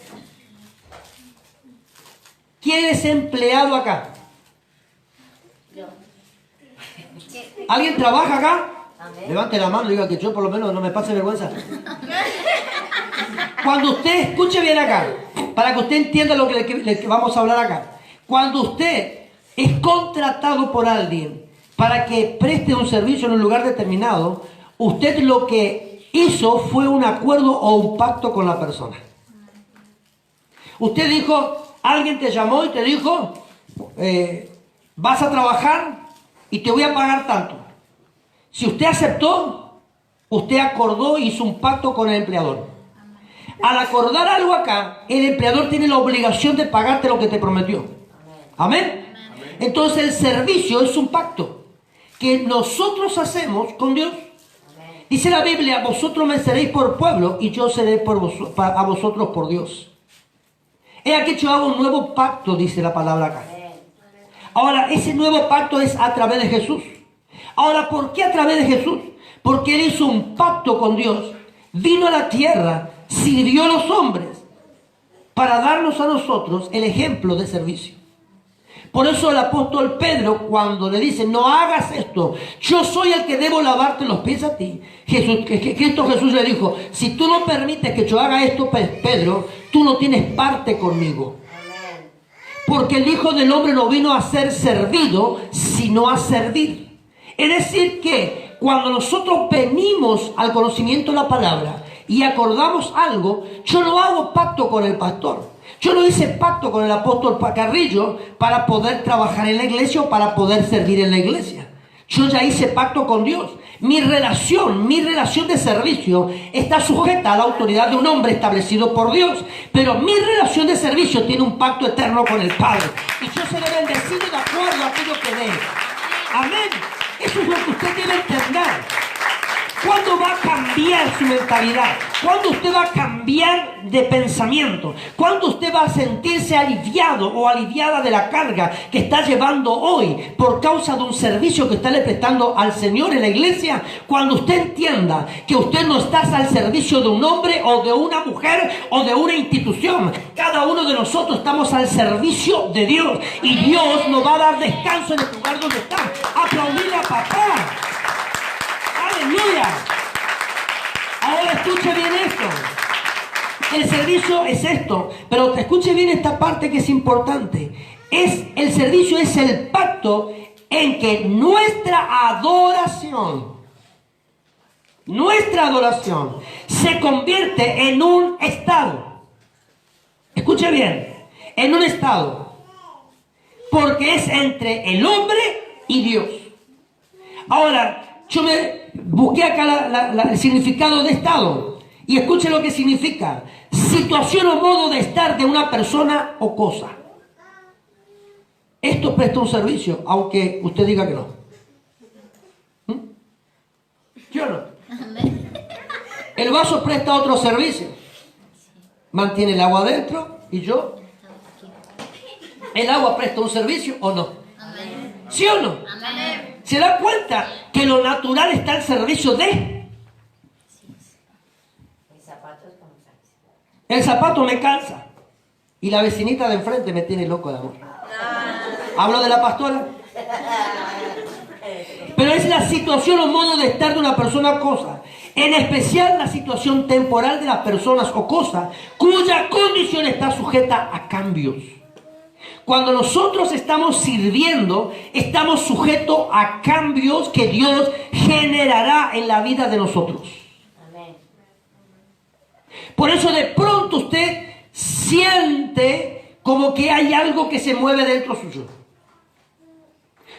S1: ¿Quién es empleado acá? ¿Alguien trabaja acá? Levante la mano y diga que yo por lo menos no me pase vergüenza. Cuando usted, escuche bien acá, para que usted entienda lo que le vamos a hablar acá. Cuando usted es contratado por alguien para que preste un servicio en un lugar determinado, usted lo que hizo fue un acuerdo o un pacto con la persona. Usted dijo, alguien te llamó y te dijo, vas a trabajar y te voy a pagar tanto. Si usted aceptó, usted acordó y hizo un pacto con el empleador. Al acordar algo acá, el empleador tiene la obligación de pagarte lo que te prometió. ¿Amén? Entonces el servicio es un pacto que nosotros hacemos con Dios. Dice la Biblia, vosotros me seréis por pueblo y yo seré a vosotros por Dios. He aquí yo hago un nuevo pacto, dice la palabra acá. Ahora, ese nuevo pacto es a través de Jesús. Ahora, ¿por qué a través de Jesús? porque Él hizo un pacto con Dios, vino a la tierra, sirvió a los hombres para darnos a nosotros el ejemplo de servicio. Por eso el apóstol Pedro, cuando le dice, no hagas esto, yo soy el que debo lavarte los pies a ti. Cristo Jesús le dijo, si tú no permites que yo haga esto, Pedro, tú no tienes parte conmigo. Porque el Hijo del Hombre no vino a ser servido, sino a servir. Es decir que cuando nosotros venimos al conocimiento de la palabra y acordamos algo, yo no hago pacto con el pastor. Yo no hice pacto con el apóstol Carrillo para poder trabajar en la iglesia o para poder servir en la iglesia. Yo ya hice pacto con Dios. Mi relación de servicio está sujeta a la autoridad de un hombre establecido por Dios. Pero mi relación de servicio tiene un pacto eterno con el Padre. Y yo seré bendecido de acuerdo a aquello que dé. Amén. Eso es lo que usted debe entender. ¿Cuándo va a cambiar su mentalidad? ¿Cuándo usted va a cambiar de pensamiento? ¿Cuándo usted va a sentirse aliviado o aliviada de la carga que está llevando hoy por causa de un servicio que está le prestando al Señor en la iglesia? Cuando usted entienda que usted no está al servicio de un hombre o de una mujer o de una institución. Cada uno de nosotros estamos al servicio de Dios. Y Dios nos va a dar descanso en el lugar donde está. Aplaudirle a papá. ¡Aleluya! Ahora escuche bien esto. El servicio es esto, pero escuche bien esta parte que es importante. El servicio es el pacto en que nuestra adoración se convierte en un estado. Escuche bien, en un estado. Porque es entre el hombre y Dios. Ahora, yo me busqué acá el significado de estado. Y escuche lo que significa. Situación o modo de estar de una persona o cosa. Esto presta un servicio, aunque usted diga que no. ¿Sí o no? El vaso presta otro servicio. Mantiene el agua adentro y yo. ¿El agua presta un servicio o no? ¿Sí o no? ¿Se da cuenta que lo natural está al servicio de? El zapato me cansa. Y la vecinita de enfrente me tiene loco de amor. ¿Hablo de la pastora? Pero es la situación o modo de estar de una persona o cosa. En especial la situación temporal de las personas o cosas cuya condición está sujeta a cambios. Cuando nosotros estamos sirviendo, estamos sujetos a cambios que Dios generará en la vida de nosotros. Amén. Por eso de pronto usted siente como que hay algo que se mueve dentro suyo.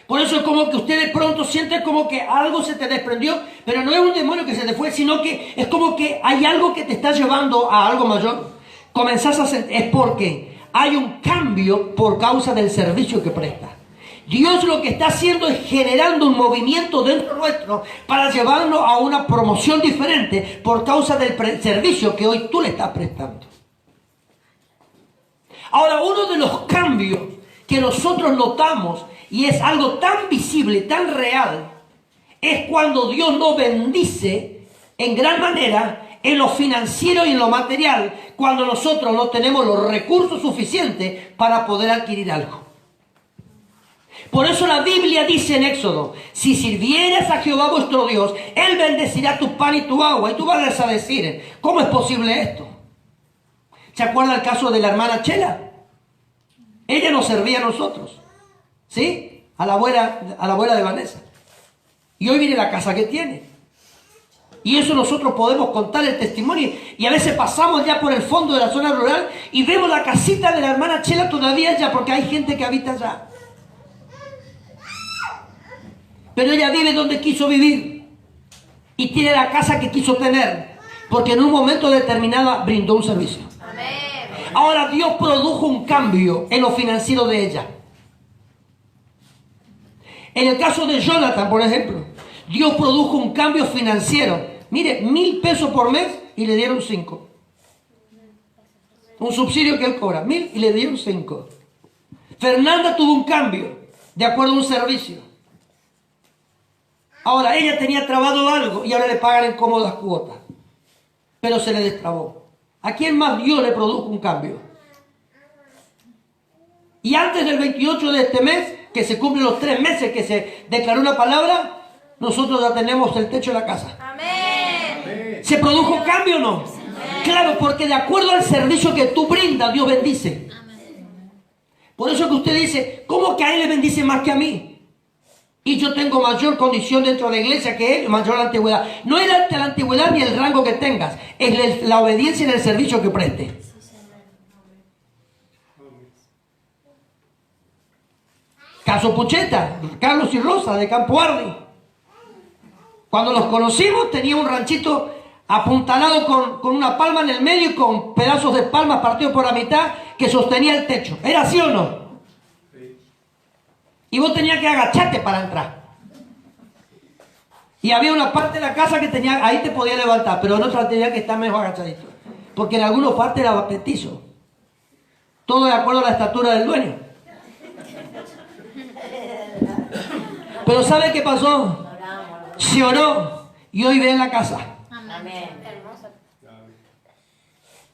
S1: Por eso es como que usted de pronto siente como que algo se te desprendió, pero no es un demonio que se te fue, sino que es como que hay algo que te está llevando a algo mayor. Comenzás a sentir, es porque hay un cambio por causa del servicio que presta. Dios lo que está haciendo es generando un movimiento dentro nuestro para llevarnos a una promoción diferente por causa del servicio que hoy tú le estás prestando. Ahora, uno de los cambios que nosotros notamos, y es algo tan visible, tan real, es cuando Dios nos bendice en gran manera en lo financiero y en lo material, cuando nosotros no tenemos los recursos suficientes para poder adquirir algo. Por eso la Biblia dice en Éxodo, si sirvieras a Jehová vuestro Dios, Él bendecirá tu pan y tu agua. Y tú vas a decir, ¿cómo es posible esto? ¿Se acuerda el caso de la hermana Chela? Ella nos servía a nosotros, ¿sí? A la abuela de Vanessa. Y hoy viene la casa que tiene. Y eso nosotros podemos contar el testimonio. Y a veces pasamos ya por el fondo de la zona rural y vemos la casita de la hermana Chela todavía allá, porque hay gente que habita allá. Pero ella vive donde quiso vivir. Y tiene la casa que quiso tener. Porque en un momento determinado brindó un servicio. Amén. Ahora Dios produjo un cambio en lo financiero de ella. En el caso de Jonathan, por ejemplo, Dios produjo un cambio financiero. Mire, 1,000 pesos por mes y le dieron 5. Un subsidio que él cobra, 1,000 y le dieron 5. Fernanda tuvo un cambio de acuerdo a un servicio. Ahora, ella tenía trabado algo y ahora le pagan en cómodas cuotas. Pero se le destrabó. ¿A quién más Dios le produjo un cambio? Y antes del 28 de este mes, que se cumplen los 3 meses que se declaró una palabra, nosotros ya tenemos el techo de la casa.
S2: Amén.
S1: ¿Se produjo cambio o no?
S2: Amén.
S1: Claro, porque de acuerdo al servicio que tú brindas, Dios bendice. Por eso que usted dice, ¿cómo que a él le bendice más que a mí? Y yo tengo mayor condición dentro de la iglesia que él, mayor la antigüedad. No es la antigüedad ni el rango que tengas, es la obediencia en el servicio que preste. Caso Pucheta, Carlos y Rosa de Campo Ardi. Cuando los conocimos tenía un ranchito apuntalado con una palma en el medio y con pedazos de palmas partidos por la mitad que sostenía el techo. ¿Era así o no? Y vos tenías que agacharte para entrar. Y había una parte de la casa que tenía, ahí te podía levantar, pero en otra tenía que estar mejor agachadito. Porque en algunas partes era petizo. Todo de acuerdo a la estatura del dueño. Pero ¿sabe qué pasó? Se oró y hoy ve en la casa.
S3: Amén.
S2: Hermosa.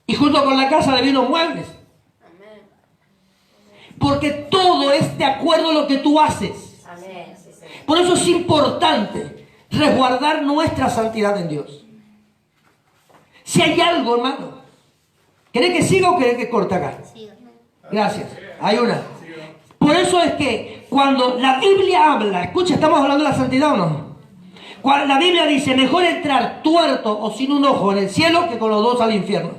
S1: Y junto con la casa le vino muebles.
S2: Amén.
S1: Porque todo es de acuerdo a lo que tú haces.
S3: Amén. Sí, Señor.
S1: Por eso es importante resguardar nuestra santidad en Dios. Si hay algo, hermano, ¿querés que siga o querés que corte acá? Gracias. Hay una. Por eso es que cuando la Biblia habla, escucha, ¿estamos hablando de la santidad o no? Cuando la Biblia dice, mejor entrar tuerto o sin un ojo en el cielo que con los dos al infierno.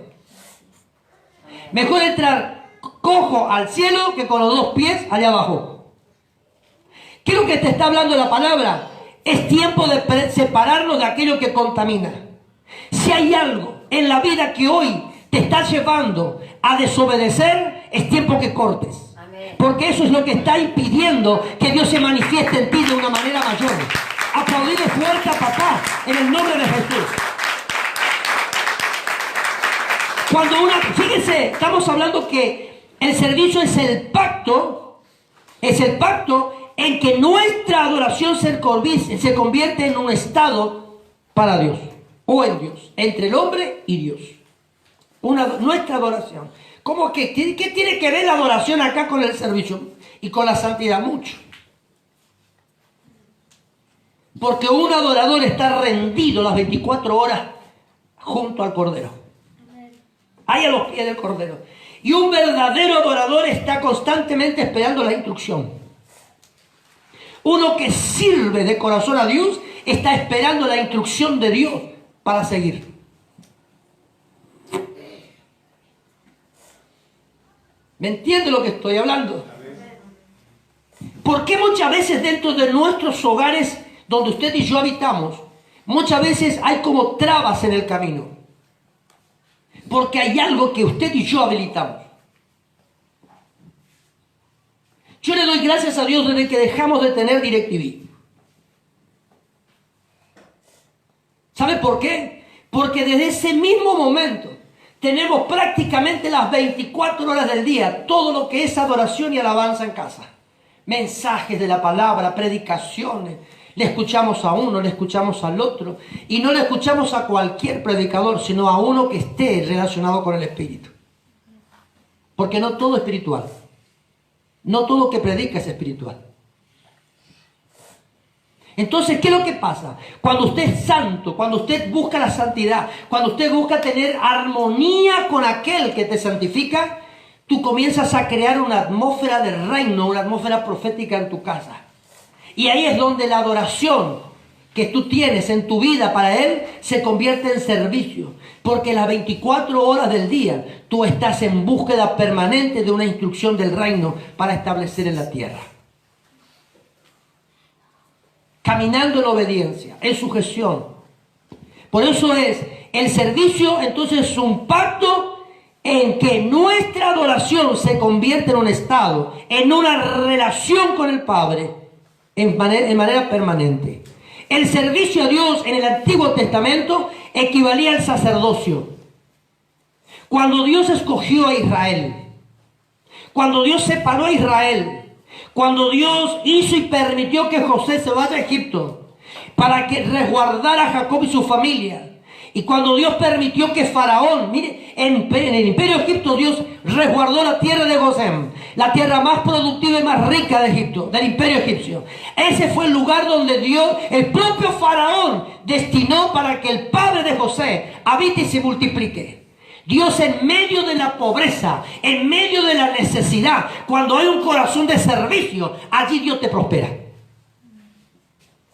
S1: Mejor entrar cojo al cielo que con los 2 pies allá abajo. ¿Qué es lo que te está hablando la palabra? Es tiempo de separarnos de aquello que contamina. Si hay algo en la vida que hoy te está llevando a desobedecer, es tiempo que cortes. Porque eso es lo que está impidiendo que Dios se manifieste en ti de una manera mayor. Aplaudirle fuerte a papá en el nombre de Jesús. Fíjense, estamos hablando que el servicio es el pacto en que nuestra adoración se convierte en un estado para Dios, o en Dios, entre el hombre y Dios. Nuestra adoración. ¿Cómo que? ¿Qué tiene que ver la adoración acá con el servicio? Y con la santidad, mucho. Porque un adorador está rendido las 24 horas junto al Cordero. Ahí a los pies del Cordero. Y un verdadero adorador está constantemente esperando la instrucción. Uno que sirve de corazón a Dios está esperando la instrucción de Dios para seguir. ¿Me entiende lo que estoy hablando? ¿Por qué muchas veces dentro de nuestros hogares donde usted y yo habitamos, muchas veces hay como trabas en el camino? Porque hay algo que usted y yo habilitamos. Yo le doy gracias a Dios desde que dejamos de tener DirecTV. ¿Sabe por qué? Porque desde ese mismo momento tenemos prácticamente las 24 horas del día, todo lo que es adoración y alabanza en casa. Mensajes de la palabra, predicaciones. Le escuchamos a uno, le escuchamos al otro. Y no le escuchamos a cualquier predicador, sino a uno que esté relacionado con el Espíritu. Porque no todo es espiritual. No todo lo que predica es espiritual. Entonces, ¿qué es lo que pasa? Cuando usted es santo, cuando usted busca la santidad, cuando usted busca tener armonía con aquel que te santifica, tú comienzas a crear una atmósfera de reino, una atmósfera profética en tu casa. Y ahí es donde la adoración que tú tienes en tu vida para Él se convierte en servicio. Porque las 24 horas del día tú estás en búsqueda permanente de una instrucción del reino para establecer en la tierra. Caminando en obediencia, en sujeción. Por eso el servicio entonces es un pacto en que nuestra adoración se convierte en un estado, en una relación con el Padre, en manera permanente. El servicio a Dios en el Antiguo Testamento equivalía al sacerdocio. Cuando Dios escogió a Israel, cuando Dios separó a Israel, cuando Dios hizo y permitió que José se vaya a Egipto, para que resguardara a Jacob y su familia. Y cuando Dios permitió que Faraón, mire, en el imperio de Egipto Dios resguardó la tierra de Gosén, la tierra más productiva y más rica de Egipto, del imperio egipcio. Ese fue el lugar donde Dios, el propio Faraón, destinó para que el padre de José habite y se multiplique. Dios, en medio de la pobreza, en medio de la necesidad, cuando hay un corazón de servicio, allí Dios te prospera.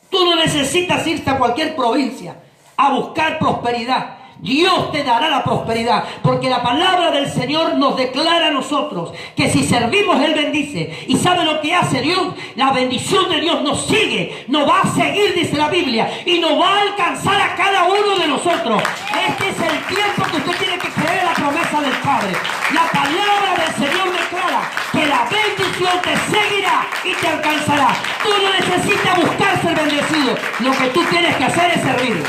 S1: Tú no necesitas irte a cualquier provincia a buscar prosperidad. Dios te dará la prosperidad, porque la palabra del Señor nos declara a nosotros que si servimos, Él bendice. ¿Y sabe lo que hace Dios? La bendición de Dios nos sigue, nos va a seguir, dice la Biblia, y nos va a alcanzar a cada uno de nosotros. Este es el tiempo que usted tiene que creer en la promesa del Padre. La palabra del Señor declara que la bendición te seguirá y te alcanzará. Tú no necesitas buscar ser bendecido, lo que tú tienes que hacer es servir.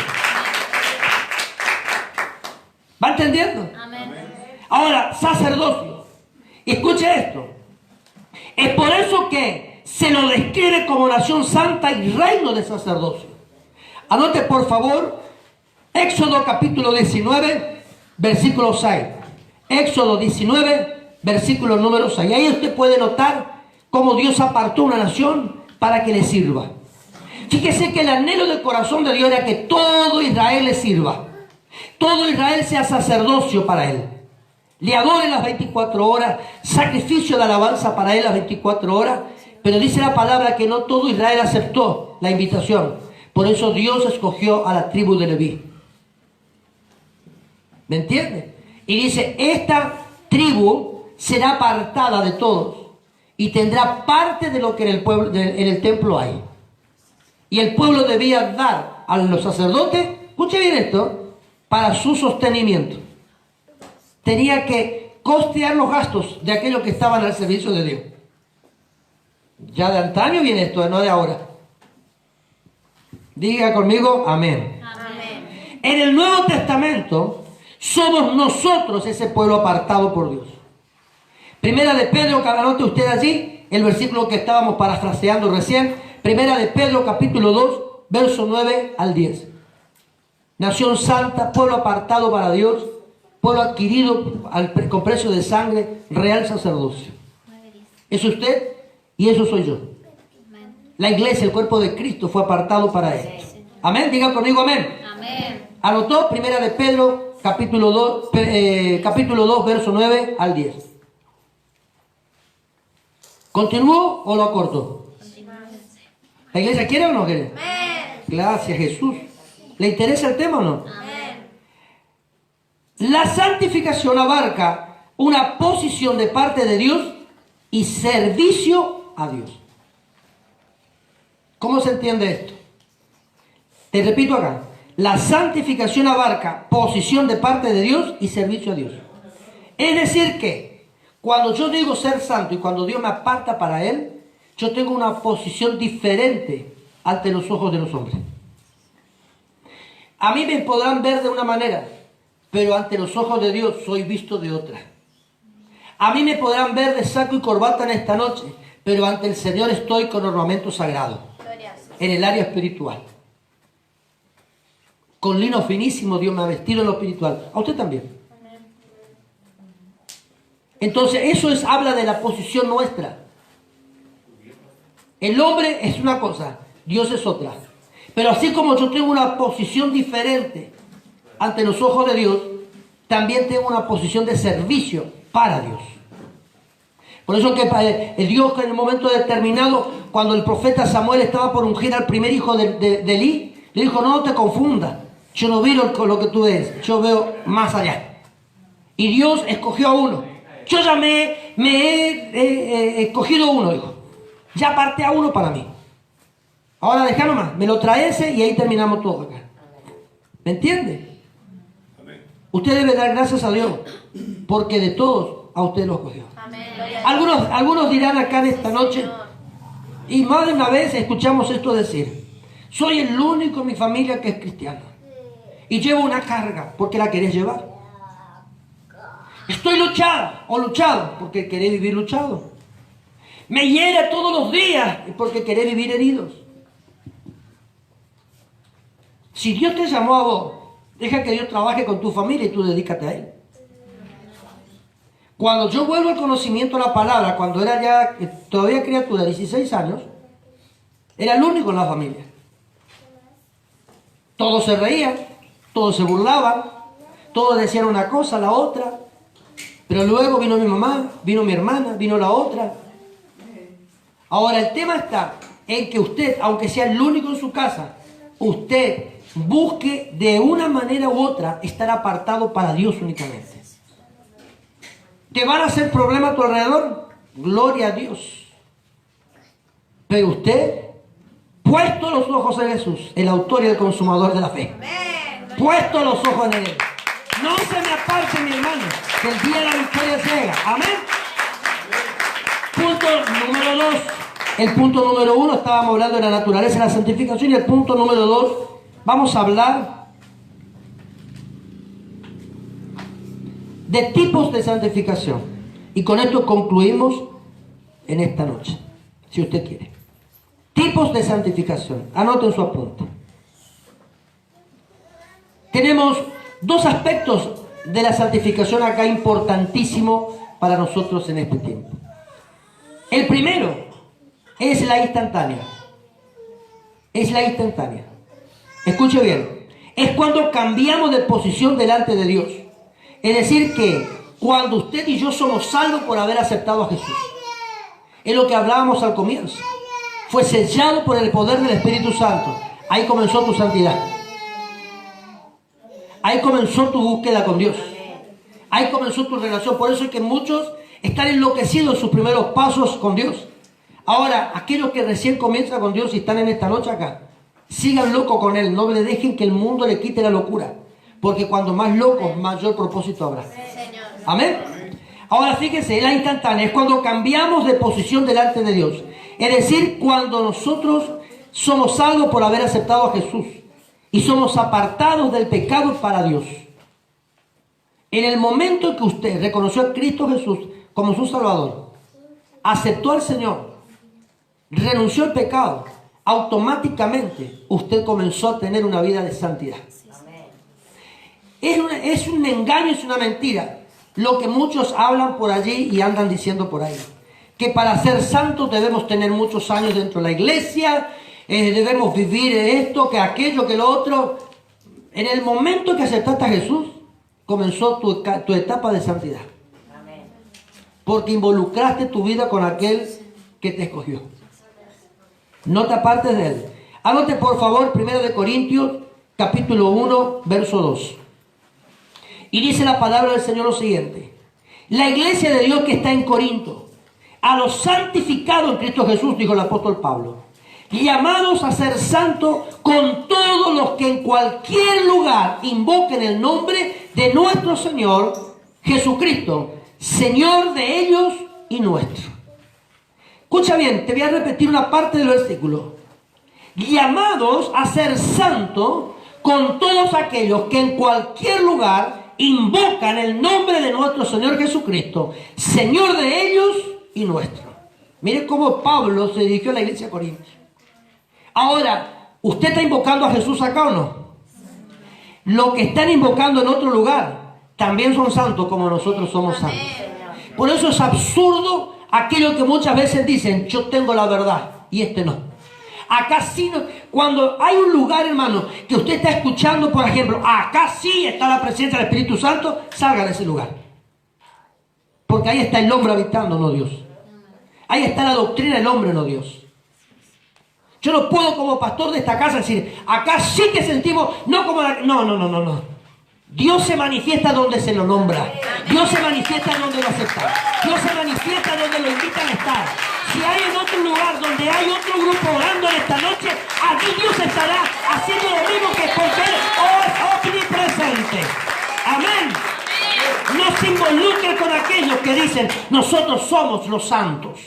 S1: ¿Va entendiendo?
S2: Amén.
S1: Ahora, sacerdocio. Escuche esto. Es por eso que se lo describe como nación santa y reino de sacerdocio. Anote por favor Éxodo capítulo 19, versículo 6. Éxodo 19, versículo número 6. Ahí usted puede notar cómo Dios apartó una nación para que le sirva. Fíjese que el anhelo del corazón de Dios era que todo Israel le sirva. Todo Israel sea sacerdocio para Él. Le adore las 24 horas, sacrificio de alabanza para Él las 24 horas. Pero dice la palabra que no todo Israel aceptó la invitación. Por eso Dios escogió a la tribu de Leví. ¿Me entiende? Y dice, esta tribu será apartada de todos y tendrá parte de lo que en el pueblo, en el templo hay. Y el pueblo debía dar a los sacerdotes, escuche bien esto, para su sostenimiento. Tenía que costear los gastos de aquellos que estaban al servicio de Dios. Ya de antaño viene esto, no de ahora. Diga conmigo, amén.
S2: Amén.
S1: En el Nuevo Testamento somos nosotros ese pueblo apartado por Dios. Primera de Pedro, que anote usted allí, el versículo que estábamos parafraseando recién. Primera de Pedro, capítulo 2, verso 9 al 10. Nación santa, pueblo apartado para Dios, pueblo adquirido con precio de sangre, real sacerdocio. Es usted y eso soy yo. La iglesia, el cuerpo de Cristo, fue apartado para Él. Amén, diga conmigo amén.
S2: Amén.
S1: Anotó Primera de Pedro, capítulo 2, verso 9 al 10. ¿Continúo o lo acorto? ¿La iglesia quiere o no quiere?
S2: Amén.
S1: Gracias, Jesús. ¿Le interesa el tema o no?
S2: Amén.
S1: La santificación abarca una posición de parte de Dios y servicio a Dios. ¿Cómo se entiende esto? Te repito acá. La santificación abarca posición de parte de Dios y servicio a Dios. Es decir que cuando yo digo ser santo y cuando Dios me aparta para Él, yo tengo una posición diferente ante los ojos de los hombres. A mí me podrán ver de una manera, pero ante los ojos de Dios soy visto de otra. A mí me podrán ver de saco y corbata en esta noche, pero ante el Señor estoy con ornamento sagrado, en el área espiritual. Con lino finísimo Dios me ha vestido en lo espiritual. A usted también. Entonces eso habla de la posición nuestra. El hombre es una cosa, Dios es otra. Pero así como yo tengo una posición diferente ante los ojos de Dios, también tengo una posición de servicio para Dios. Por eso que Dios en el momento determinado, cuando el profeta Samuel estaba por ungir al primer hijo de Elí, le dijo, no te confundas, yo no veo lo que tú ves, yo veo más allá. Y Dios escogió a uno. Yo ya me he escogido uno, dijo. Ya aparté a uno para mí. Ahora deja nomás, me lo trae ese y ahí terminamos todo acá. ¿Me entiende? Usted debe dar gracias a Dios, porque de todos a usted lo escogió. Algunos dirán acá de esta noche, y más de una vez escuchamos esto decir, soy el único en mi familia que es cristiano. Y llevo una carga, porque la querés llevar. Estoy luchado, porque querés vivir luchado. Me hiere todos los días, porque querés vivir heridos. Si Dios te llamó a vos, deja que Dios trabaje con tu familia y tú dedícate a Él. Cuando yo vuelvo al conocimiento de la palabra, cuando era ya todavía criatura, 16 años, era el único en la familia. Todos se reían, todos se burlaban, todos decían una cosa, la otra. Pero luego vino mi mamá, vino mi hermana, vino la otra. Ahora el tema está en que usted, aunque sea el único en su casa, usted busque de una manera u otra estar apartado para Dios únicamente. ¿Te van a hacer problemas a tu alrededor? Gloria a Dios. Pero usted, puesto los ojos en Jesús, el autor y el consumador de la fe. Puesto los ojos en Él. No se me aparte, mi hermano, que el día de la victoria llega. Amén. Punto número 2. El punto número 1, estábamos hablando de la naturaleza y la santificación. Y el punto número 2, vamos a hablar de tipos de santificación. Y con esto concluimos en esta noche, si usted quiere. Tipos de santificación. Anoten su apunte. Tenemos dos aspectos de la santificación acá importantísimos para nosotros en este tiempo. El primero es la instantánea. Es la instantánea. Escuche bien. Es cuando cambiamos de posición delante de Dios. Es decir que cuando usted y yo somos salvos por haber aceptado a Jesús. Es lo que hablábamos al comienzo. Fue sellado por el poder del Espíritu Santo. Ahí comenzó tu santidad. Ahí comenzó tu búsqueda con Dios. Ahí comenzó tu relación. Por eso es que muchos están enloquecidos en sus primeros pasos con Dios. Ahora, aquellos que recién comienzan con Dios y están en esta noche acá, sigan locos con Él. No le dejen que el mundo le quite la locura. Porque cuando más locos, mayor propósito habrá. Amén. Ahora fíjense, la instantánea es cuando cambiamos de posición delante de Dios. Es decir, cuando nosotros somos salvos por haber aceptado a Jesús. Y somos apartados del pecado para Dios. En el momento en que usted reconoció a Cristo Jesús como su Salvador, aceptó al Señor, renunció al pecado, automáticamente usted comenzó a tener una vida de santidad. Es un engaño, es una mentira lo que muchos hablan por allí y andan diciendo por ahí. Que para ser santos debemos tener muchos años dentro de la iglesia, debemos vivir esto, que aquello, que lo otro. En el momento que aceptaste a Jesús, comenzó tu etapa de santidad. Porque involucraste tu vida con aquel que te escogió. No te apartes de Él. Anote por favor 1 Corintios capítulo 1 verso 2. Y dice la palabra del Señor lo siguiente: la iglesia de Dios que está en Corinto, a los santificados en Cristo Jesús, dijo el apóstol Pablo, llamados a ser santos con todos los que en cualquier lugar invoquen el nombre de nuestro Señor Jesucristo, Señor de ellos y nuestro. Escucha bien, te voy a repetir una parte del versículo. Llamados a ser santos con todos aquellos que en cualquier lugar invocan el nombre de nuestro Señor Jesucristo, Señor de ellos y nuestro. Mire cómo Pablo se dirigió a la iglesia de Corinto. Ahora, ¿usted está invocando a Jesús acá o no? Los que están invocando en otro lugar también son santos como nosotros somos santos. Por eso es absurdo aquello que muchas veces dicen: yo tengo la verdad y este no. Acá sí, no. Cuando hay un lugar, hermano, que usted está escuchando, por ejemplo, acá sí está la presencia del Espíritu Santo, salga de ese lugar. Porque ahí está el hombre habitando, no Dios. Ahí está la doctrina del hombre, no Dios. Yo no puedo como pastor de esta casa decir: acá sí que sentimos, no como la... No. Dios se manifiesta donde se lo nombra. Dios se manifiesta donde lo acepta. Dios se manifiesta donde lo invitan a estar. Si hay en otro lugar donde hay otro grupo orando en esta noche, allí Dios estará haciendo lo mismo, que porque Él es omnipresente. Amén. No se involucren con aquellos que dicen: nosotros somos los santos.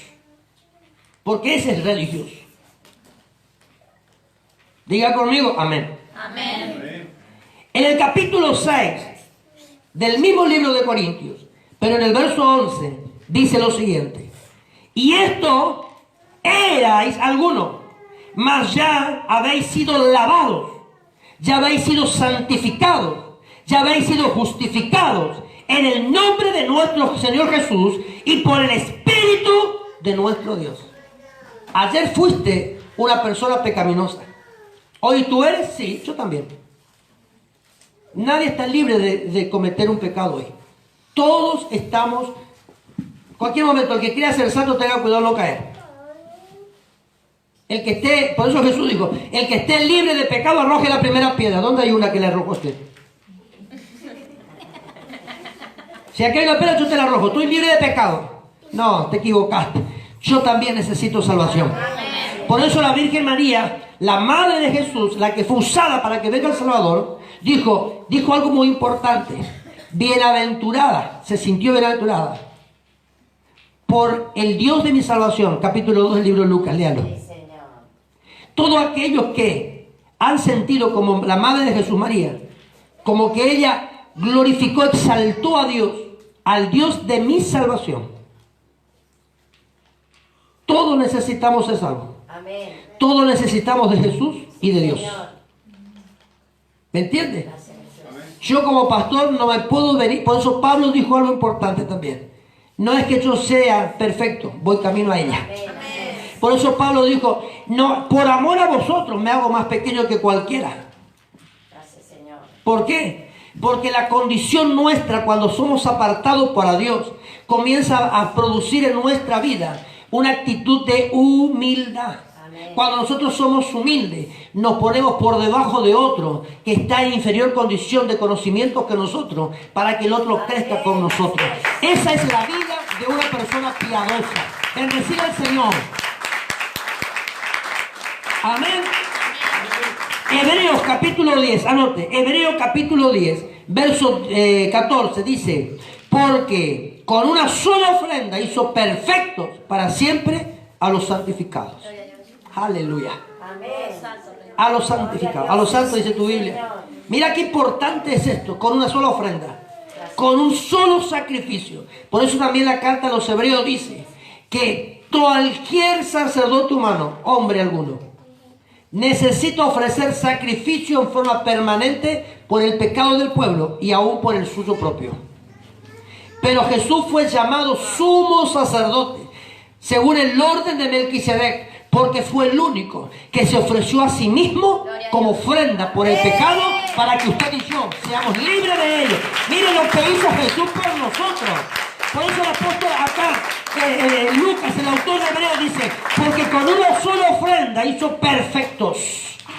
S1: Porque ese es religioso. Diga conmigo, amén.
S2: Amén.
S1: En el capítulo 6 del mismo libro de Corintios, pero en el verso 11, dice lo siguiente: y esto erais algunos, mas ya habéis sido lavados, ya habéis sido santificados, ya habéis sido justificados en el nombre de nuestro Señor Jesús y por el Espíritu de nuestro Dios. Ayer fuiste una persona pecaminosa. Hoy tú eres, sí, yo también. Nadie está libre de cometer un pecado hoy. Todos estamos, cualquier momento, el que quiera ser santo tenga cuidado de no caer. El que esté, por eso Jesús dijo, el que esté libre de pecado arroje la primera piedra. ¿Dónde hay una que le arrojó a usted? Si aquí hay una piedra, yo te la arrojo. Estoy libre de pecado. No, te equivocaste. Yo también necesito salvación. Por eso la Virgen María, la madre de Jesús, la que fue usada para que venga el Salvador, dijo algo muy importante. Bienaventurada, se sintió bienaventurada por el Dios de mi salvación. Capítulo 2 del libro de Lucas, léalo. Todos aquellos que han sentido como la madre de Jesús María, como que ella glorificó, exaltó a Dios, al Dios de mi salvación. Todos necesitamos ser salvos.
S2: Amén.
S1: Todos necesitamos de Jesús y de Dios.
S2: Señor.
S1: ¿Me entiendes? Yo como pastor no me puedo venir. Por eso Pablo dijo algo importante también. No es que yo sea perfecto, voy camino a ella.
S2: Amén.
S1: Por eso Pablo dijo, no, por amor a vosotros me hago más pequeño que cualquiera.
S2: Gracias, Señor.
S1: ¿Por qué? Porque la condición nuestra cuando somos apartados para Dios comienza a producir en nuestra vida una actitud de humildad.
S2: Amén.
S1: Cuando nosotros somos humildes, nos ponemos por debajo de otro que está en inferior condición de conocimiento que nosotros, para que el otro crezca con nosotros. Esa es la vida de una persona piadosa. Bendecir al Señor. Amén. Hebreos capítulo 10, anote, Hebreos capítulo 10, verso 14, dice, porque con una sola ofrenda hizo perfectos para siempre a los santificados. Aleluya.
S2: Amén.
S1: A los santificados, a los santos, dice tu Biblia. Mira qué importante es esto, con una sola ofrenda, con un solo sacrificio. Por eso también la carta a los Hebreos dice que cualquier sacerdote humano, hombre alguno, necesita ofrecer sacrificio en forma permanente por el pecado del pueblo y aún por el suyo propio. Pero Jesús fue llamado sumo sacerdote según el orden de Melquisedec, porque fue el único que se ofreció a sí mismo como ofrenda por el pecado para que usted y yo seamos libres de ello. Mire lo que hizo Jesús por nosotros. Por eso el apóstol acá, Lucas, el autor de Hebreos, dice, porque con una sola ofrenda hizo perfectos.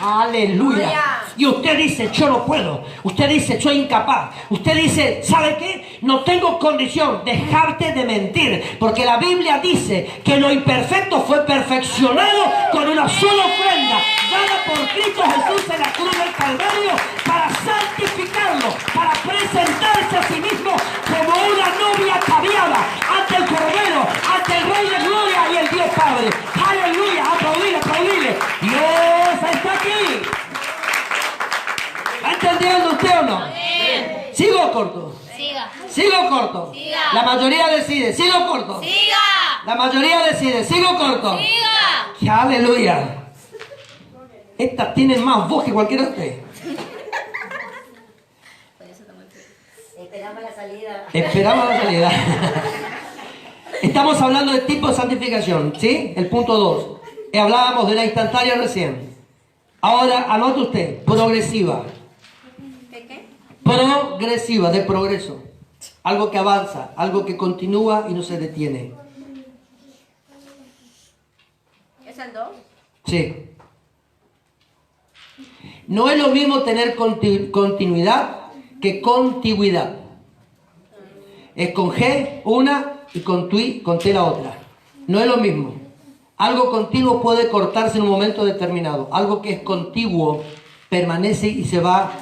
S1: Aleluya. Y usted dice, yo no puedo. Usted dice, soy incapaz. Usted dice, ¿sabe qué? No tengo condición. Dejarte de mentir. Porque la Biblia dice que lo imperfecto fue perfeccionado con una sola ofrenda dada por Cristo Jesús en la cruz del Calvario para santificarlo, para presentarse a sí mismo como una novia ataviada ante el Cordero, ante el Rey de Gloria y el Dios Padre. Aleluya. Aplaudile, aplaudile. Dios está aquí. ¿Va entendiendo usted o no? ¿Sigo o corto?
S2: Siga.
S1: ¿Sigo o corto?
S2: Siga.
S1: La mayoría decide, ¿sigo o corto?
S2: Siga.
S1: La mayoría decide, ¿sigo o corto?
S2: Siga.
S1: ¡Aleluya! Estas tienen más voz que cualquiera de ustedes.
S2: Esperamos la salida.
S1: Esperamos la salida. Estamos hablando de tipo de santificación, ¿sí? El punto 2. Hablábamos de la instantánea recién. Ahora, anote usted, progresiva.
S2: ¿De qué?
S1: Progresiva, de progreso. Algo que avanza, algo que continúa y no se detiene.
S2: ¿Es el 2?
S1: Sí. No es lo mismo tener continuidad que contigüidad. Es con G una y con T la otra. No es lo mismo. Algo continuo puede cortarse en un momento determinado. Algo que es contiguo permanece y se va.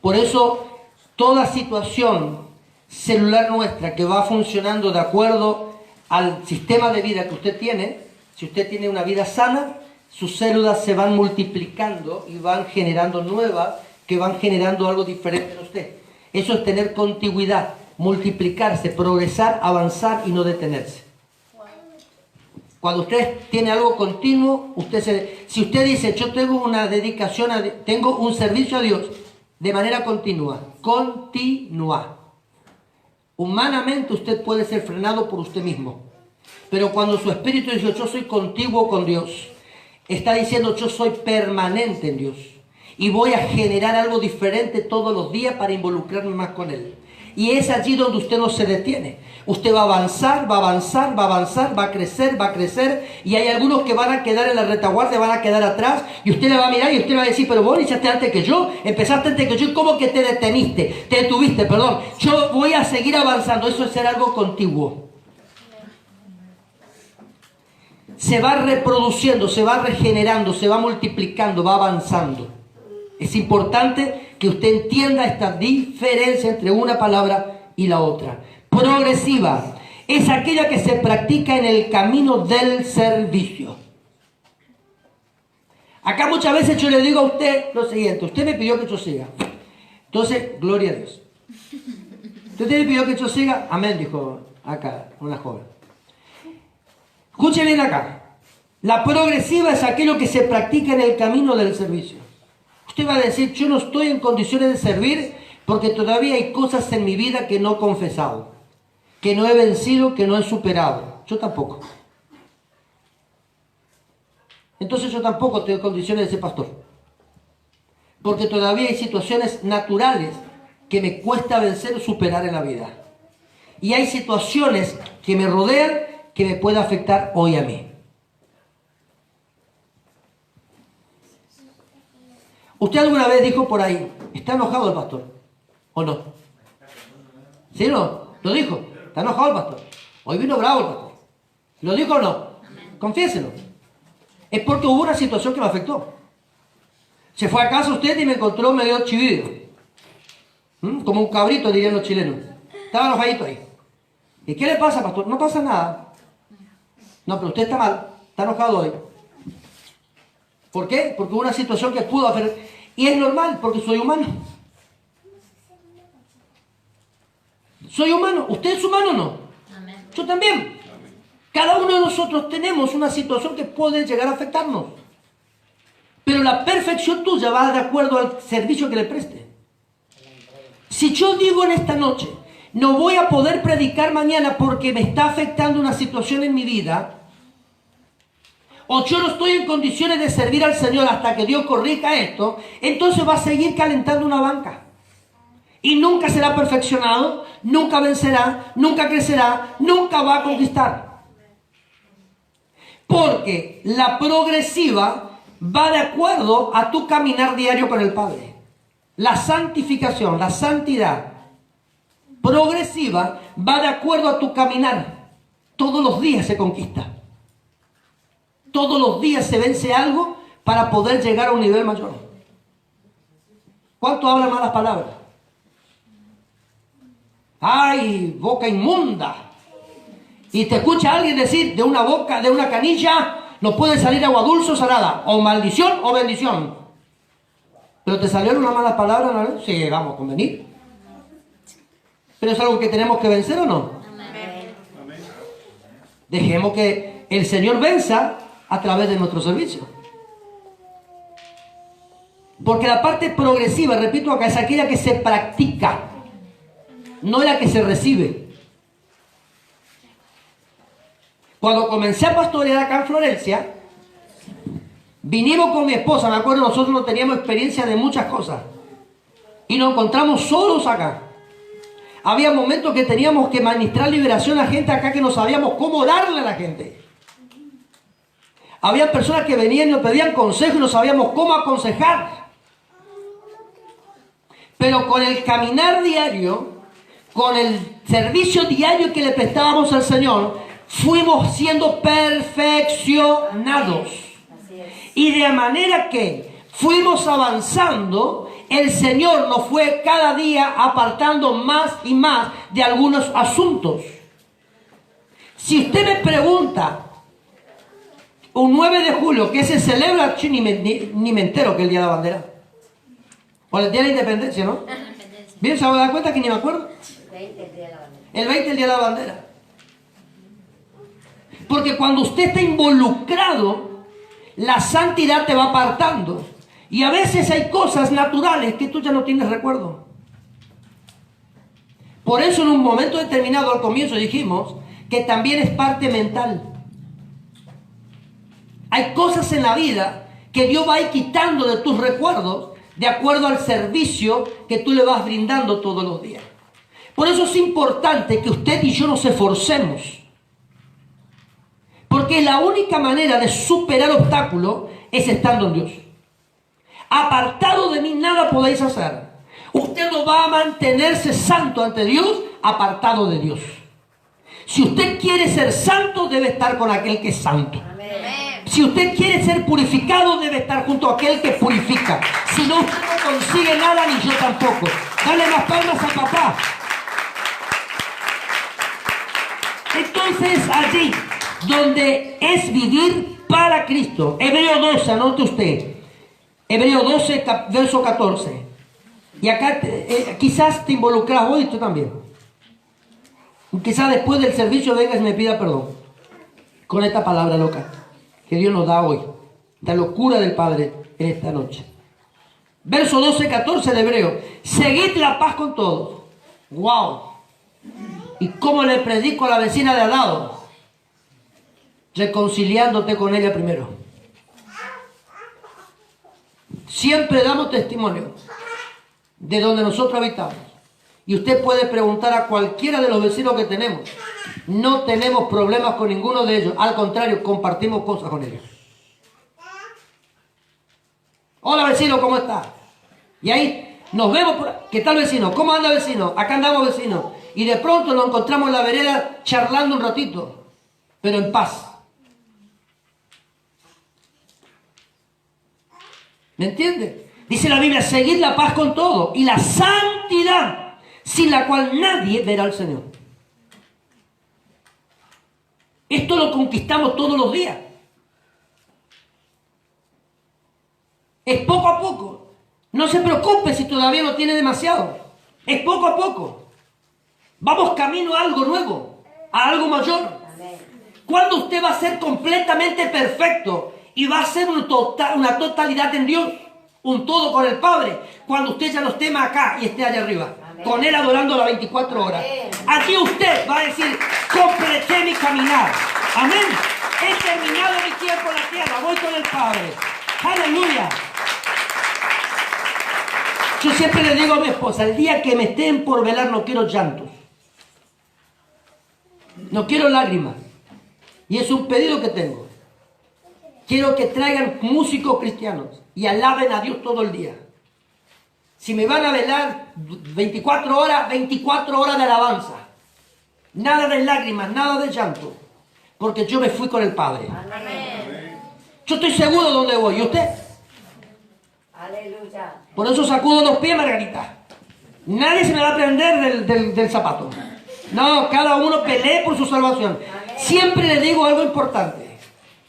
S1: Por eso, toda situación celular nuestra que va funcionando de acuerdo al sistema de vida que usted tiene, si usted tiene una vida sana, sus células se van multiplicando y van generando nuevas que van generando algo diferente en usted. Eso es tener contigüidad, multiplicarse, progresar, avanzar y no detenerse. Cuando usted tiene algo continuo, si usted dice, yo tengo una dedicación, tengo un servicio a Dios de manera continua. Humanamente usted puede ser frenado por usted mismo. Pero cuando su espíritu dice, yo soy contiguo con Dios, está diciendo, yo soy permanente en Dios. Y voy a generar algo diferente todos los días para involucrarme más con Él. Y es allí donde usted no se detiene. Usted va a avanzar, va a avanzar, va a avanzar, va a crecer, va a crecer. Y hay algunos que van a quedar en la retaguardia, van a quedar atrás. Y usted le va a mirar y usted le va a decir, pero vos iniciaste antes que yo, empezaste antes que yo. ¿Cómo que te detuviste? Perdón. Yo voy a seguir avanzando. Eso es ser algo contiguo. Se va reproduciendo, se va regenerando, se va multiplicando, va avanzando. Es importante que usted entienda esta diferencia entre una palabra y la otra. Progresiva es aquella que se practica en el camino del servicio. Acá muchas veces yo le digo a usted lo siguiente: usted me pidió que yo siga. Entonces, gloria a Dios. Usted me pidió que yo siga. Amén, dijo acá una joven. Escuche bien acá. La progresiva es aquello que se practica en el camino del servicio. Usted va a decir, yo no estoy en condiciones de servir porque todavía hay cosas en mi vida que no he confesado, que no he vencido, que no he superado. Yo tampoco. Entonces yo tampoco tengo condiciones de ser pastor. Porque todavía hay situaciones naturales que me cuesta vencer o superar en la vida. Y hay situaciones que me rodean que me pueden afectar hoy a mí. ¿Usted alguna vez dijo por ahí, está enojado el pastor? ¿O no? ¿Sí o no? ¿Lo dijo? Está enojado el pastor. Hoy vino bravo el pastor. ¿Lo dijo o no? Confiéselo. Es porque hubo una situación que me afectó. Se fue a casa usted y me encontró medio chivido. Como un cabrito, dirían los chilenos. Estaba enojadito ahí. ¿Y qué le pasa, pastor? No pasa nada. No, pero usted está mal. Está enojado hoy. ¿Por qué? Porque hubo una situación que pudo hacer. Y es normal, porque soy humano. Soy humano. ¿Usted es humano o no?
S2: Amén.
S1: Yo también. Cada uno de nosotros tenemos una situación que puede llegar a afectarnos. Pero la perfección tuya va de acuerdo al servicio que le preste. Si yo digo en esta noche, no voy a poder predicar mañana porque me está afectando una situación en mi vida, o yo no estoy en condiciones de servir al Señor hasta que Dios corrija esto, entonces va a seguir calentando una banca. Y nunca será perfeccionado, nunca vencerá, nunca crecerá, nunca va a conquistar. Porque la progresiva va de acuerdo a tu caminar diario con el Padre. La santificación, la santidad progresiva va de acuerdo a tu caminar. Todos los días se conquista. Todos los días se vence algo para poder llegar a un nivel mayor. ¿Cuánto hablan malas palabras? ¡Ay, boca inmunda! Y te escucha alguien decir de una boca, de una canilla, no puede salir agua dulce o salada, o maldición o bendición. ¿Pero te salieron una mala palabra, no? Sí, vamos a convenir. ¿Pero es algo que tenemos que vencer o no?
S2: Amén.
S1: Dejemos que el Señor venza a través de nuestro servicio. Porque la parte progresiva, repito acá, es aquella que se practica, no la que se recibe. Cuando comencé a pastorear acá en Florencia, vinimos con mi esposa, me acuerdo, nosotros no teníamos experiencia de muchas cosas. Y nos encontramos solos acá. Había momentos que teníamos que ministrar liberación a la gente acá que no sabíamos cómo darle a la gente. Había personas que venían y nos pedían consejo y no sabíamos cómo aconsejar. Pero con el caminar diario, con el servicio diario que le prestábamos al Señor, fuimos siendo perfeccionados. Y de manera que fuimos avanzando, el Señor nos fue cada día apartando más y más de algunos asuntos. Si usted me pregunta, un 9 de julio, que se celebra, ni me entero que es el Día de la Bandera. O el Día de la Independencia, ¿no? ¿Bien? ¿Se va a dar cuenta que ni me acuerdo?
S2: El 20, el día de la bandera.
S1: El 20, el Día de la Bandera. Porque cuando usted está involucrado, la santidad te va apartando. Y a veces hay cosas naturales que tú ya no tienes recuerdo. Por eso en un momento determinado al comienzo dijimos que también es parte mental. Hay cosas en la vida que Dios va a ir quitando de tus recuerdos de acuerdo al servicio que tú le vas brindando todos los días. Por eso es importante que usted y yo nos esforcemos. Porque la única manera de superar obstáculos es estando en Dios. Apartado de mí nada podéis hacer. Usted no va a mantenerse santo ante Dios apartado de Dios. Si usted quiere ser santo, debe estar con aquel que es santo.
S2: Amén.
S1: Si usted quiere ser purificado, debe estar junto a aquel que purifica. Si no, usted no consigue nada, ni yo tampoco. Dale más palmas a papá. Entonces, allí donde es vivir para Cristo. Hebreo 12, anote usted. Hebreo 12, verso 14. Y acá quizás te involucras hoy, tú también. Quizás después del servicio vengas y me pida perdón. Con esta palabra loca que Dios nos da hoy. La locura del Padre en esta noche. Verso 12, 14 de Hebreo. Seguid la paz con todos. ¡Wow! ¿Y cómo le predico a la vecina de al lado? Reconciliándote con ella primero. Siempre damos testimonio de donde nosotros habitamos. Y usted puede preguntar a cualquiera de los vecinos que tenemos. No tenemos problemas con ninguno de ellos. Al contrario, compartimos cosas con ellos. Hola vecino, ¿cómo está? Y ahí nos vemos. ¿Qué tal vecino? ¿Cómo anda vecino? Acá andamos vecino. Y de pronto nos encontramos en la vereda charlando un ratito. Pero en paz. ¿Me entiende? Dice la Biblia, seguid la paz con todo y la santidad, sin la cual nadie verá al Señor. Esto lo conquistamos todos los días. Es poco a poco. No se preocupe si todavía no tiene demasiado. Es poco a poco. Vamos camino a algo nuevo, a algo mayor. ¿Cuándo usted va a ser completamente perfecto y va a ser una totalidad en Dios? Un todo con el Padre, cuando usted ya no esté más acá y esté allá arriba. Amén. Con Él adorando las 24 horas. Amén. Aquí usted va a decir, completé mi caminar. Amén. He terminado mi tiempo en la tierra, voy con el Padre. Aleluya. Yo siempre le digo a mi esposa, el día que me estén por velar no quiero llantos. No quiero lágrimas. Y es un pedido que tengo. Quiero que traigan músicos cristianos y alaben a Dios todo el día. Si me van a velar 24 horas de alabanza. Nada de lágrimas, nada de llanto. Porque yo me fui con el Padre.
S2: Amén.
S1: Yo estoy seguro de dónde voy. ¿Y usted?
S2: Aleluya.
S1: Por eso sacudo los pies, Margarita. Nadie se me va a prender del zapato. No, cada uno pelee por su salvación. Amén. Siempre le digo algo importante.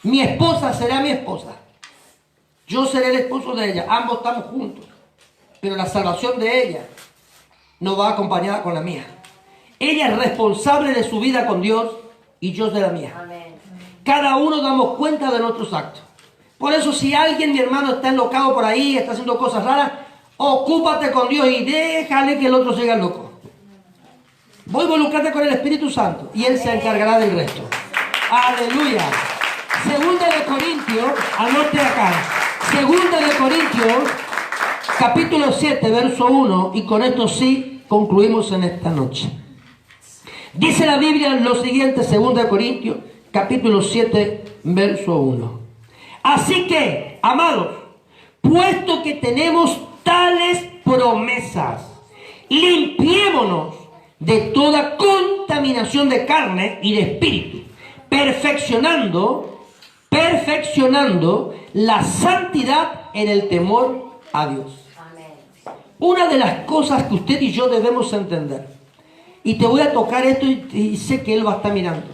S1: Mi esposa será mi esposa. Yo seré el esposo de ella. Ambos estamos juntos. Pero la salvación de ella no va acompañada con la mía. Ella es responsable de su vida con Dios y yo de la mía. Amén. Cada uno damos cuenta de nuestros actos. Por eso si alguien, mi hermano, está enlocado por ahí, está haciendo cosas raras, ocúpate con Dios y déjale que el otro siga loco. Voy a involucrarte con el Espíritu Santo y Él se encargará del resto. Aleluya. Segunda de Corintios, anote acá. Segunda de Corintios, capítulo 7, verso 1, y con esto sí concluimos en esta noche. Dice la Biblia lo siguiente, segunda de Corintios, capítulo 7, verso 1. Así que, amados, puesto que tenemos tales promesas, limpiémonos de toda contaminación de carne y de espíritu, perfeccionando la santidad en el temor a Dios. Amén. Una de las cosas que usted y yo debemos entender, y te voy a tocar esto y sé que Él va a estar mirando,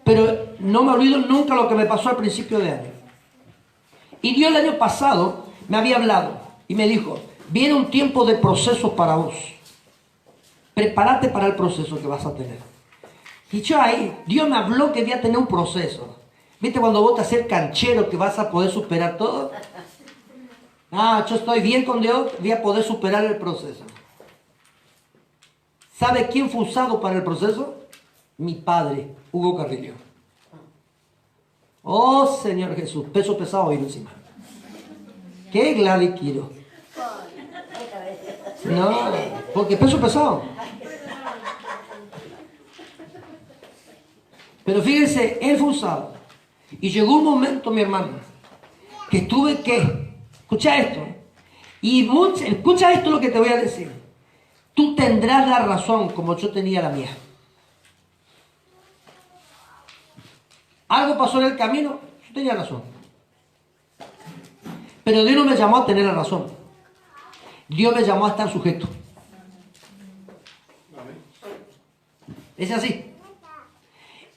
S1: pero no me olvido nunca lo que me pasó al principio de año. Y Dios el año pasado me había hablado y me dijo, viene un tiempo de procesos para vos. Prepárate para el proceso que vas a tener. Y yo ahí, Dios me habló que voy a tener un proceso. ¿Viste cuando vos te haces canchero que vas a poder superar todo? Ah, yo estoy bien con Dios, voy a poder superar el proceso. ¿Sabe quién fue usado para el proceso? Mi padre, Hugo Carrillo. Oh, Señor Jesús, peso pesado vino encima. ¿Qué Gladys quiero? No, porque peso pesado. Pero fíjense, él fue usado. Y llegó un momento, mi hermano, que tuve que, escucha esto, escucha esto lo que te voy a decir. Tú tendrás la razón como yo tenía la mía. Algo pasó en el camino, yo tenía razón. Pero Dios no me llamó a tener la razón. Dios me llamó a estar sujeto. Es así.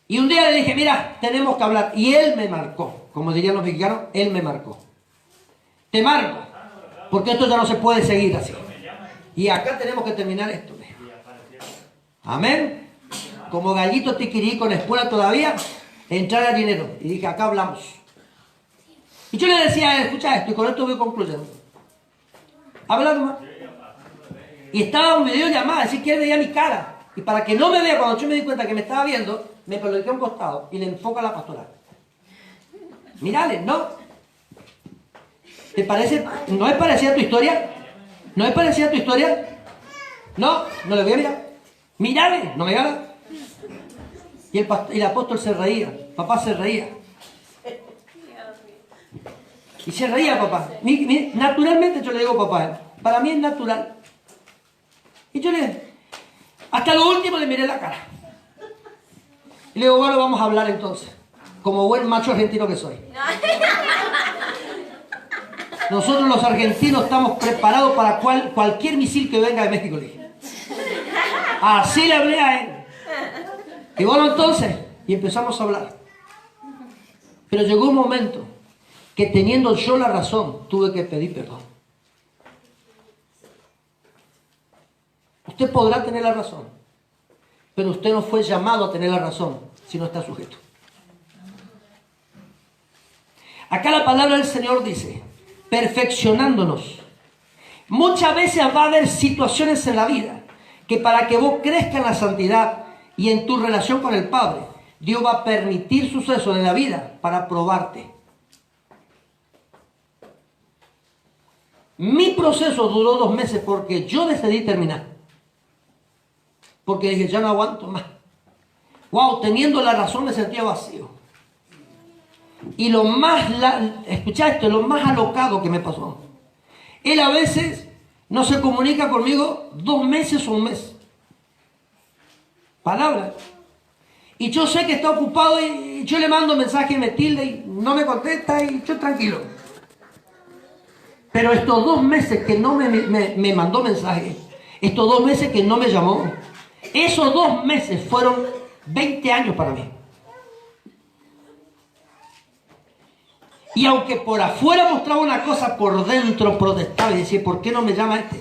S1: Y un día le dije, mira, tenemos que hablar. Y él me marcó. Como dirían los mexicanos, él me marcó. Te marco. Porque esto ya no se puede seguir así. Y acá tenemos que terminar esto. Amén. Como gallito tiquirí con espuela todavía, entrar al dinero. Y dije, acá hablamos. Y yo le decía a él, escucha esto, y con esto voy concluyendo. Habla nomás. Y estaba en videollamada, así que él veía mi cara. Y para que no me vea, cuando yo me di cuenta que me estaba viendo, me coloqué a un costado y le enfoca a la pastora. Mírale, ¿no? ¿Te parece? ¿No es parecida a tu historia? ¿No es parecida a tu historia? No, no le voy a mirar. Mírale, no me gana. Y el apóstol se reía, papá se reía. Y se reía papá. Naturalmente yo le digo papá, para mí es natural. Y yo hasta lo último le miré la cara. Y le digo, bueno, vamos a hablar entonces. Como buen macho argentino que soy. Nosotros los argentinos estamos preparados para cualquier misil que venga de México, le dije. Así le hablé a él. Y bueno, entonces, y empezamos a hablar. Pero llegó un momento que teniendo yo la razón, tuve que pedir perdón. Usted podrá tener la razón, pero usted no fue llamado a tener la razón si no está sujeto. Acá la palabra del Señor dice, perfeccionándonos. Muchas veces va a haber situaciones en la vida que para que vos crezcas en la santidad y en tu relación con el Padre, Dios va a permitir sucesos en la vida para probarte. Mi proceso duró 2 meses porque yo decidí terminar. Porque dije, ya no aguanto más. Wow, teniendo la razón me sentía vacío. Y lo más, escucha esto, lo más alocado que me pasó. Él a veces no se comunica conmigo 2 meses o 1 mes. Palabra. Y yo sé que está ocupado y yo le mando mensaje y me tilda y no me contesta y yo tranquilo. Pero estos 2 meses que no me mandó mensaje, estos 2 meses que no me llamó, esos 2 meses fueron 20 años para mí. Y aunque por afuera mostraba una cosa, por dentro protestaba y decía, ¿por qué no me llama este?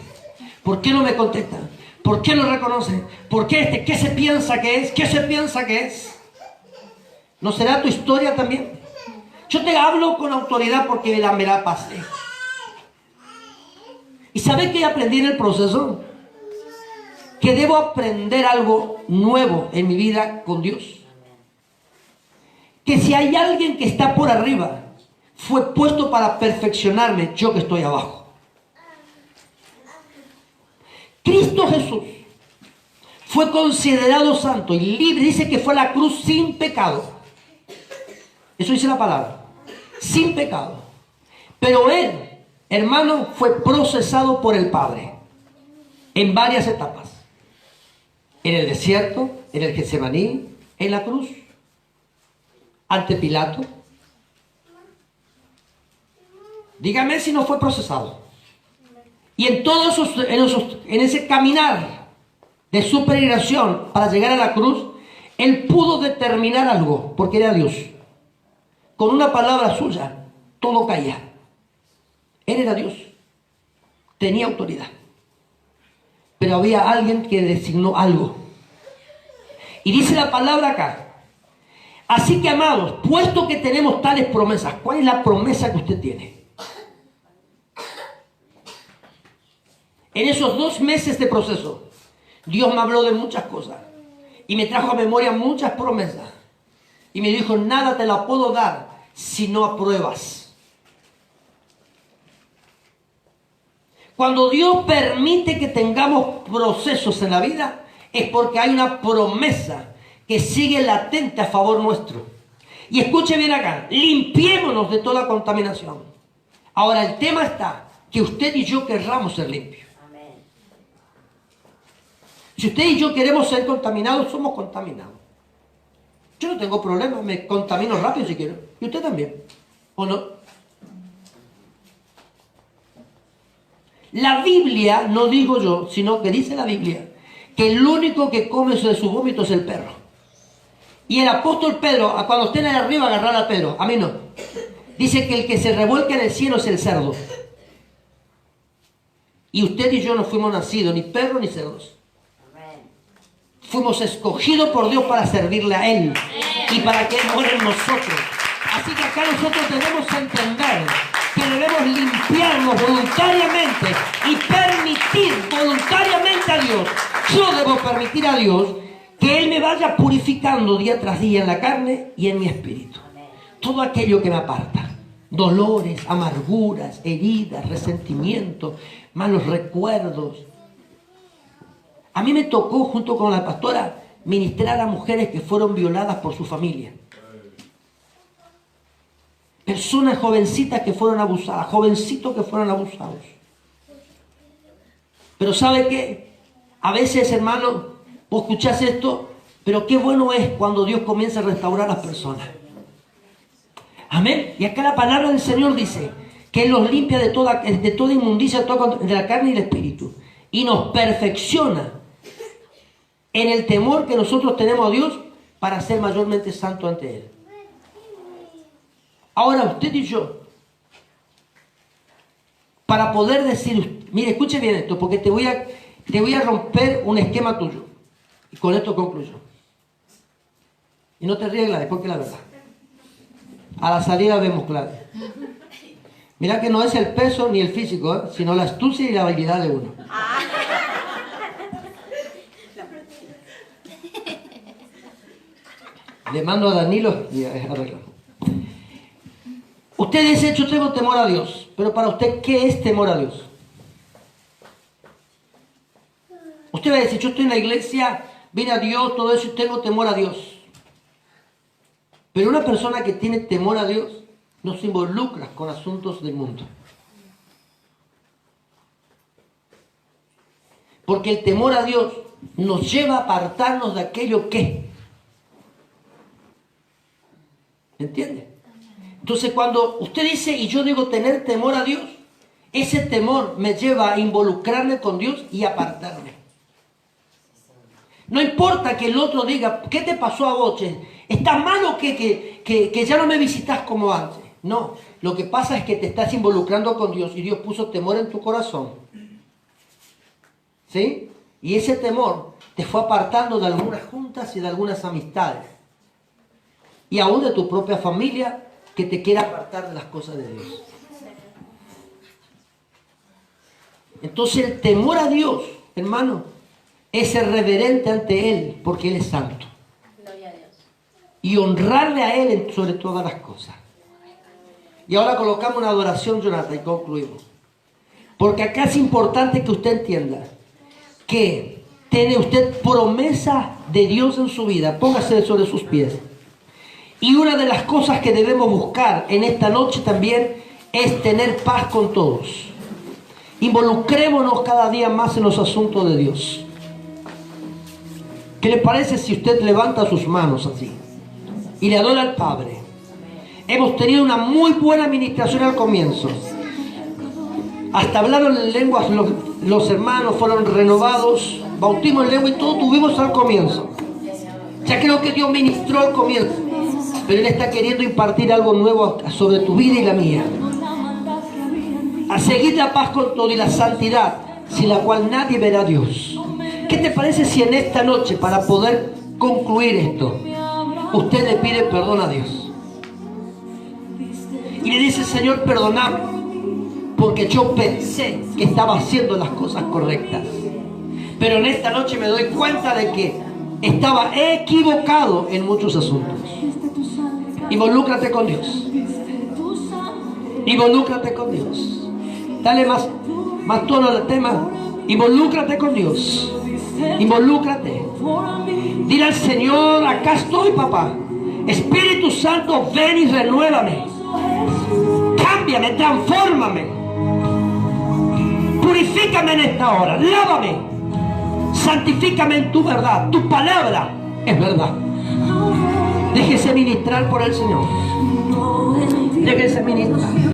S1: ¿Por qué no me contesta? ¿Por qué no reconoce? ¿Por qué este? ¿Qué se piensa que es? ¿Qué se piensa que es? ¿No será tu historia también? Yo te hablo con autoridad porque me la pasé. ¿Y sabes qué aprendí en el proceso? Que debo aprender algo nuevo en mi vida con Dios. Que si hay alguien que está por arriba, fue puesto para perfeccionarme, yo que estoy abajo. Cristo Jesús fue considerado santo y libre. Dice que fue a la cruz sin pecado. Eso dice la palabra. Sin pecado. Pero él, hermano, fue procesado por el Padre en varias etapas. En el desierto, en el Getsemaní, en la cruz, ante Pilato. Dígame si no fue procesado. Y en ese caminar de su peregrinación para llegar a la cruz, él pudo determinar algo, porque era Dios. Con una palabra suya, todo caía. Él era Dios. Tenía autoridad. Pero había alguien que designó algo. Y dice la palabra acá. Así que, amados, puesto que tenemos tales promesas, ¿cuál es la promesa que usted tiene? En esos 2 meses de proceso, Dios me habló de muchas cosas y me trajo a memoria muchas promesas. Y me dijo, nada te la puedo dar si no apruebas. Cuando Dios permite que tengamos procesos en la vida, es porque hay una promesa que sigue latente a favor nuestro. Y escuche bien acá, limpiémonos de toda contaminación. Ahora el tema está que usted y yo querramos ser limpios.
S2: Amén.
S1: Si usted y yo queremos ser contaminados, somos contaminados. Yo no tengo problema, me contamino rápido si quiero. Y usted también, ¿o no? La Biblia, no digo yo, sino que dice la Biblia, que el único que come de su vómito es el perro. Y el apóstol Pedro, cuando estén ahí arriba, agarrar a Pedro. A mí no. Dice que el que se revuelca en el cielo es el cerdo. Y usted y yo no fuimos nacidos ni perros ni cerdos. Fuimos escogidos por Dios para servirle a Él. Y para que Él muera en nosotros. Así que acá nosotros debemos entender que debemos limpiarnos voluntariamente y permitir voluntariamente a Dios. Yo debo permitir a Dios que Él me vaya purificando día tras día en la carne y en mi espíritu. Todo aquello que me aparta. Dolores, amarguras, heridas, resentimientos, malos recuerdos. A mí me tocó, junto con la pastora, ministrar a mujeres que fueron violadas por su familia. Personas jovencitas que fueron abusadas, jovencitos que fueron abusados. Pero ¿sabe qué? A veces, hermano, vos escuchás esto, pero qué bueno es cuando Dios comienza a restaurar a las personas. Amén. Y acá la palabra del Señor dice que Él los limpia de toda inmundicia, de la carne y el espíritu. Y nos perfecciona en el temor que nosotros tenemos a Dios para ser mayormente santo ante Él. Ahora usted y yo, para poder decir, mire, escuche bien esto, porque te voy a romper un esquema tuyo. Y con esto concluyo. Y no te rías, Gladys, porque es la verdad. A la salida vemos claro. Mira que no es el peso ni el físico, sino la astucia y la habilidad de uno. Le mando a Danilo y arreglamos. Usted dice, yo tengo temor a Dios, pero para usted, ¿qué es temor a Dios? Usted va a decir, yo estoy en la iglesia, vine a Dios, todo eso, y tengo temor a Dios. Pero una persona que tiene temor a Dios no se involucra con asuntos del mundo. Porque el temor a Dios nos lleva a apartarnos de aquello que. ¿Entiende? Entonces cuando usted dice, y yo digo tener temor a Dios, ese temor me lleva a involucrarme con Dios y apartarme. No importa que el otro diga, ¿qué te pasó a vos? ¿Está malo que ya no me visitas como antes? No, lo que pasa es que te estás involucrando con Dios y Dios puso temor en tu corazón. ¿Sí? Y ese temor te fue apartando de algunas juntas y de algunas amistades. Y aún de tu propia familia que te quiere apartar de las cosas de Dios. Entonces el temor a Dios, hermano, es ser reverente ante Él porque Él es santo.
S2: Gloria a Dios.
S1: Y honrarle a Él sobre todas las cosas. Y ahora colocamos una adoración, Jonathan, y concluimos. Porque acá es importante que usted entienda que tiene usted promesa de Dios en su vida. Póngase sobre sus pies. Y una de las cosas que debemos buscar en esta noche también es tener paz con todos. Involucrémonos cada día más en los asuntos de Dios. ¿Qué le parece si usted levanta sus manos así y le adora al Padre? Hemos tenido una muy buena administración al comienzo. Hasta hablaron en lenguas los hermanos, fueron renovados, bautismo en lengua y todo tuvimos al comienzo. Ya creo que Dios ministró al comienzo, pero Él está queriendo impartir algo nuevo sobre tu vida y la mía. A seguir la paz con todo y la santidad, sin la cual nadie verá a Dios. ¿Qué te parece si en esta noche, para poder concluir esto, usted le pide perdón a Dios. Y le dice: Señor, perdóname, porque yo pensé que estaba haciendo las cosas correctas. Pero en esta noche me doy cuenta de que estaba equivocado en muchos asuntos. Involúcrate con Dios. Involúcrate con Dios. Dale más tono al tema. Involúcrate con Dios. Involúcrate. Dile al Señor: acá estoy, papá. Espíritu Santo, ven y renuévame. Cámbiame, transfórmame. Purifícame en esta hora. Lávame. Santifícame en tu verdad. Tu palabra es verdad. Déjese ministrar por el Señor. Déjese ministrar.